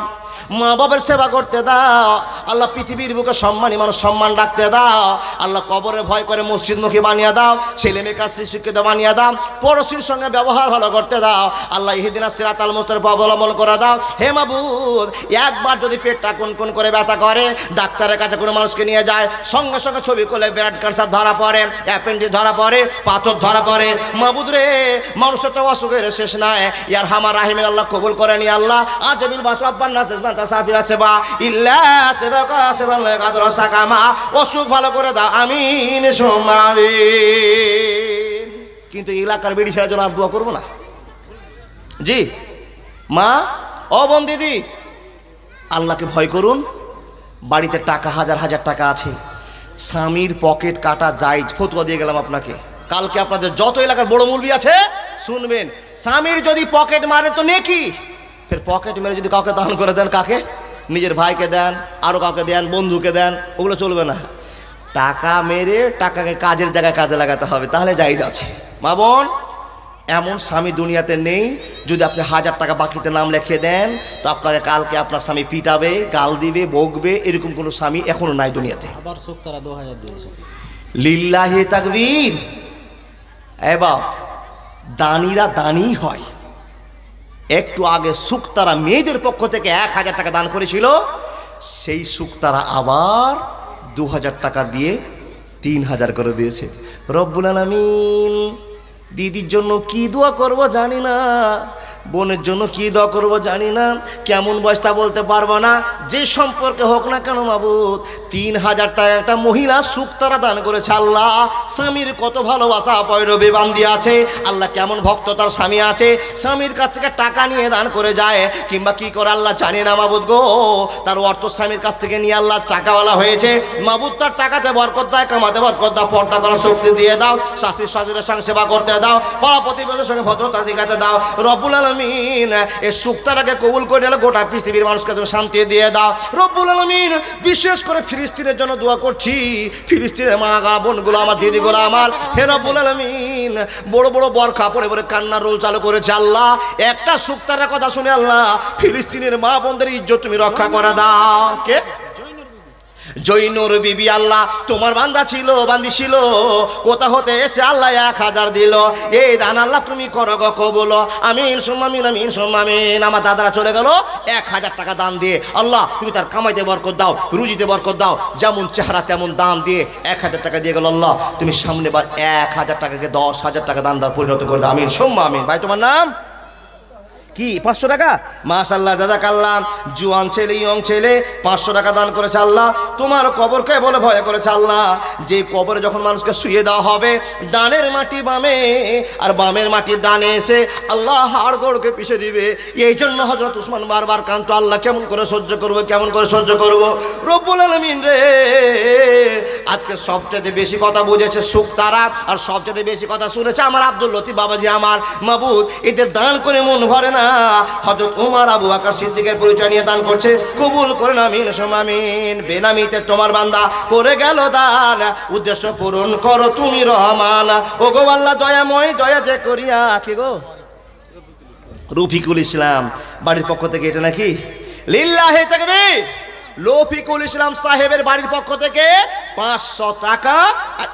মা বাবার সেবা করতে দাও আল্লাহ, পৃথিবীর বুকে সম্মানী মানুষ সম্মান রাখতে দাও আল্লাহ, কবরে ভয় করে মসজিদমুখী বানিয়ে দাও, ছেলে মেয়ে কাছে শিক্ষিত বানিয়ে দাও, পড়োশির সঙ্গে ব্যবহার ভালো করতে দাও আল্লাহ, ইহদিনাস সিরাতাল মুস্তাকিম অবলম্বন করে দাও। হে মাবুদ, একবার যদি পেটটা কোন করে ব্যথা করে, ডাক্তারের কাছে কোনো মানুষকে নিয়ে যায়, সঙ্গে সঙ্গে ছবি করলে ব্লাড ক্যান্সার ধরা পড়ে, অ্যাপেন্ডিক্স ধরা পড়ে, পাথর ধরা পড়ে। মাবুদ রে, মানুষের তো অসুখের শেষ নাই। ইয়ার হামার রাহিমের আল্লাহ কবুল করে নি আল্লাহ। আজবিল বাসরাব্বান নাসিস বান্তা সাফিরা সেবা ইল্লা সেবাকা সেবান লাগাদর সাকামা, অসুখ ভালো করে দাও, আমিন সুম্মা আমিন। কিন্তু এলাকার বেড়ি ছেড়ে জন্য আর দোয়া করবো না। জি মা, ও বোন দিদি, আল্লাহকে ভয় করুন। বাড়িতে টাকা হাজার হাজার টাকা আছে, স্বামীর পকেট কাটা জায়েজ। ফতোয়া দিয়ে গেলাম আপনাকে, কালকে আপনাদের যত এলাকার বড় মুলবি আছে শুনবেন, স্বামীর যদি পকেট মারে তো নেকি, ফের পকেট মেরে যদি কাউকে দান করে দেন, কাকে? নিজের ভাইকে দেন, আরও কাউকে দেন, বন্ধুকে দেন, ওগুলো চলবে না। টাকা মেরে টাকাকে কাজের জায়গায় কাজে লাগাতে হবে, তাহলে জায়েজ আছে। মা বোন, এমন স্বামী দুনিয়াতে নেই। যদি আপনি 1000 টাকা বাকিতে নাম লিখিয়ে দেন তো আপনাকে কালকে আপনার স্বামী পিটাবে, গাল দিবে, বকবে, এরকম কোনো স্বামী এখনো নাই দুনিয়াতে। আবার সুখ তারা 2000 দিয়েছে। লিল্লাহি তাকবীর। এবার দানিরা দানি হয়। একটু আগে সুক্তারা মেয়েদের পক্ষ থেকে 1000 টাকা দান করেছিল, সেই সুক্তারা আবার 2000 টাকা দিয়ে 3000 করে দিয়েছে। রব্বুল আলামিন দিদির জন্য কি দোয়া করব জানি না, বোনের জন্য কি দোয়া করব জানি না, কেমন বয়সটা বলতে পারবো না, যে সম্পর্কে হোক না কেন মাবুদ 3000 টাকা একটা মহিলা সুক্তারা দান করেছে। আল্লাহ স্বামীর কত ভালোবাসা পয়রবে বান্দি আছে, আল্লাহ কেমন ভক্ত তার স্বামী আছে, স্বামীর কাছ থেকে টাকা নিয়ে দান করে যায় কিংবা কি করে আল্লাহ জানে না মাবুদ গো, তার অর্থ স্বামীর কাছ থেকে নিয়ে আল্লাহ টাকাওয়ালা হয়েছে। মাবুদ তার টাকাতে বরকত দেয়, কামাতে বরকত দাও, পর্দা করার শক্তি দিয়ে দাও, শাস্তির শাশুড়ের সঙ্গে সেবা করতে দাও, পাড়া প্রতিবেশীর সঙ্গে ভদ্রতা দেখাতে দাও। রব্বুল আলামিন এই সুক্তাটাকে কবুল করে নিলে গোটা পৃথিবীর মানুষকে তুমি শান্তি দিয়ে দাও। রব্বুল আলামিন বিশেষ করে ফিলিস্তিনের জন্য দোয়া করছি, ফিলিস্তিনের মা বোনগুলো আমার, দিদিগুলো আমার, হে রব্বুল আলামিন বড় বড় বরখা পরে পরে কান্নার রোল চালু করেছে। আল্লাহ একটা সুক্তার কথা শুনে আল্লাহ ফিলিস্তিনের মা বোনদের ইজ্জত তুমি রক্ষা করে দাও। কে? জৈনুর বিবি। আল্লাহ তোমার বান্দা ছিল, বান্দি ছিল, কোথা হতে এসে আল্লাহ 1000 দিল, এই দান আল্লাহ তুমি করো গো কবুল। আমিন সুম্মা আমিন, আমিন সুম্মা আমিন। আমার দাদারা চলে গেল 1000 টাকা দান দিয়ে, আল্লাহ তুমি তার কামাইতে বরকত দাও, রুজিতে বরকত দাও, যেমন চেহারা তেমন দান দিয়ে 1000 টাকা দিয়ে গেল। আল্লাহ তুমি সামনে বার 1000 টাকাকে 10,000 টাকা দান দেওয়ার পরিণত করে দাও। আমিন সুম্মা আমিন। ভাই তোমার নাম কি? 500 টাকা। মাশাআল্লাহ, জাযাকাল্লাহ। জুয়ান ছেলে, ইয়ং ছেলে 500 টাকা দান করেছে। আল্লাহ তোমার কবরকে বলে ভয় করেছে। আল্লাহ যে কবরে যখন মানুষকে শুয়ে দেওয়া হবে, ডানের মাটি বামে আর বামের মাটি ডানে এসে আল্লাহ হাড়গোড়কে পিষে দিবে। এই জন্য হযরত উসমান বারবার কাঁদতো, আল্লাহ কেমন করে সহ্য করবো, কেমন করে সহ্য করবো। রব্বুল আলামিন রে, আজকে সবচেয়ে বেশি কথা বুঝেছে সুক্তারা, আর সবচেয়ে বেশি কথা শুনেছে আমার আব্দুল লতিফ বাবাজি আমার। মাবুদ এদের দান করে মন ভরে না। হযরত ওমর, আবু বকর সিদ্দিকের পরিচয় নিয়ে দান করছে, কবুল করেন আমিন সুম্মা আমিন। বেনামিতে তোমার বান্দা করে গেল দান, উদ্দেশ্য পূরণ করো তুমি রহমান। ও গো আল্লাহ দয়াময়, দয়া যে করিয়া। কি গো? রফিকুল ইসলাম বাড়ির পক্ষ থেকে এটা নাকি? লিল্লাহি তাকবীর। রফিকুল ইসলাম সাহেবের বাড়ির পক্ষ থেকে 500 টাকা আর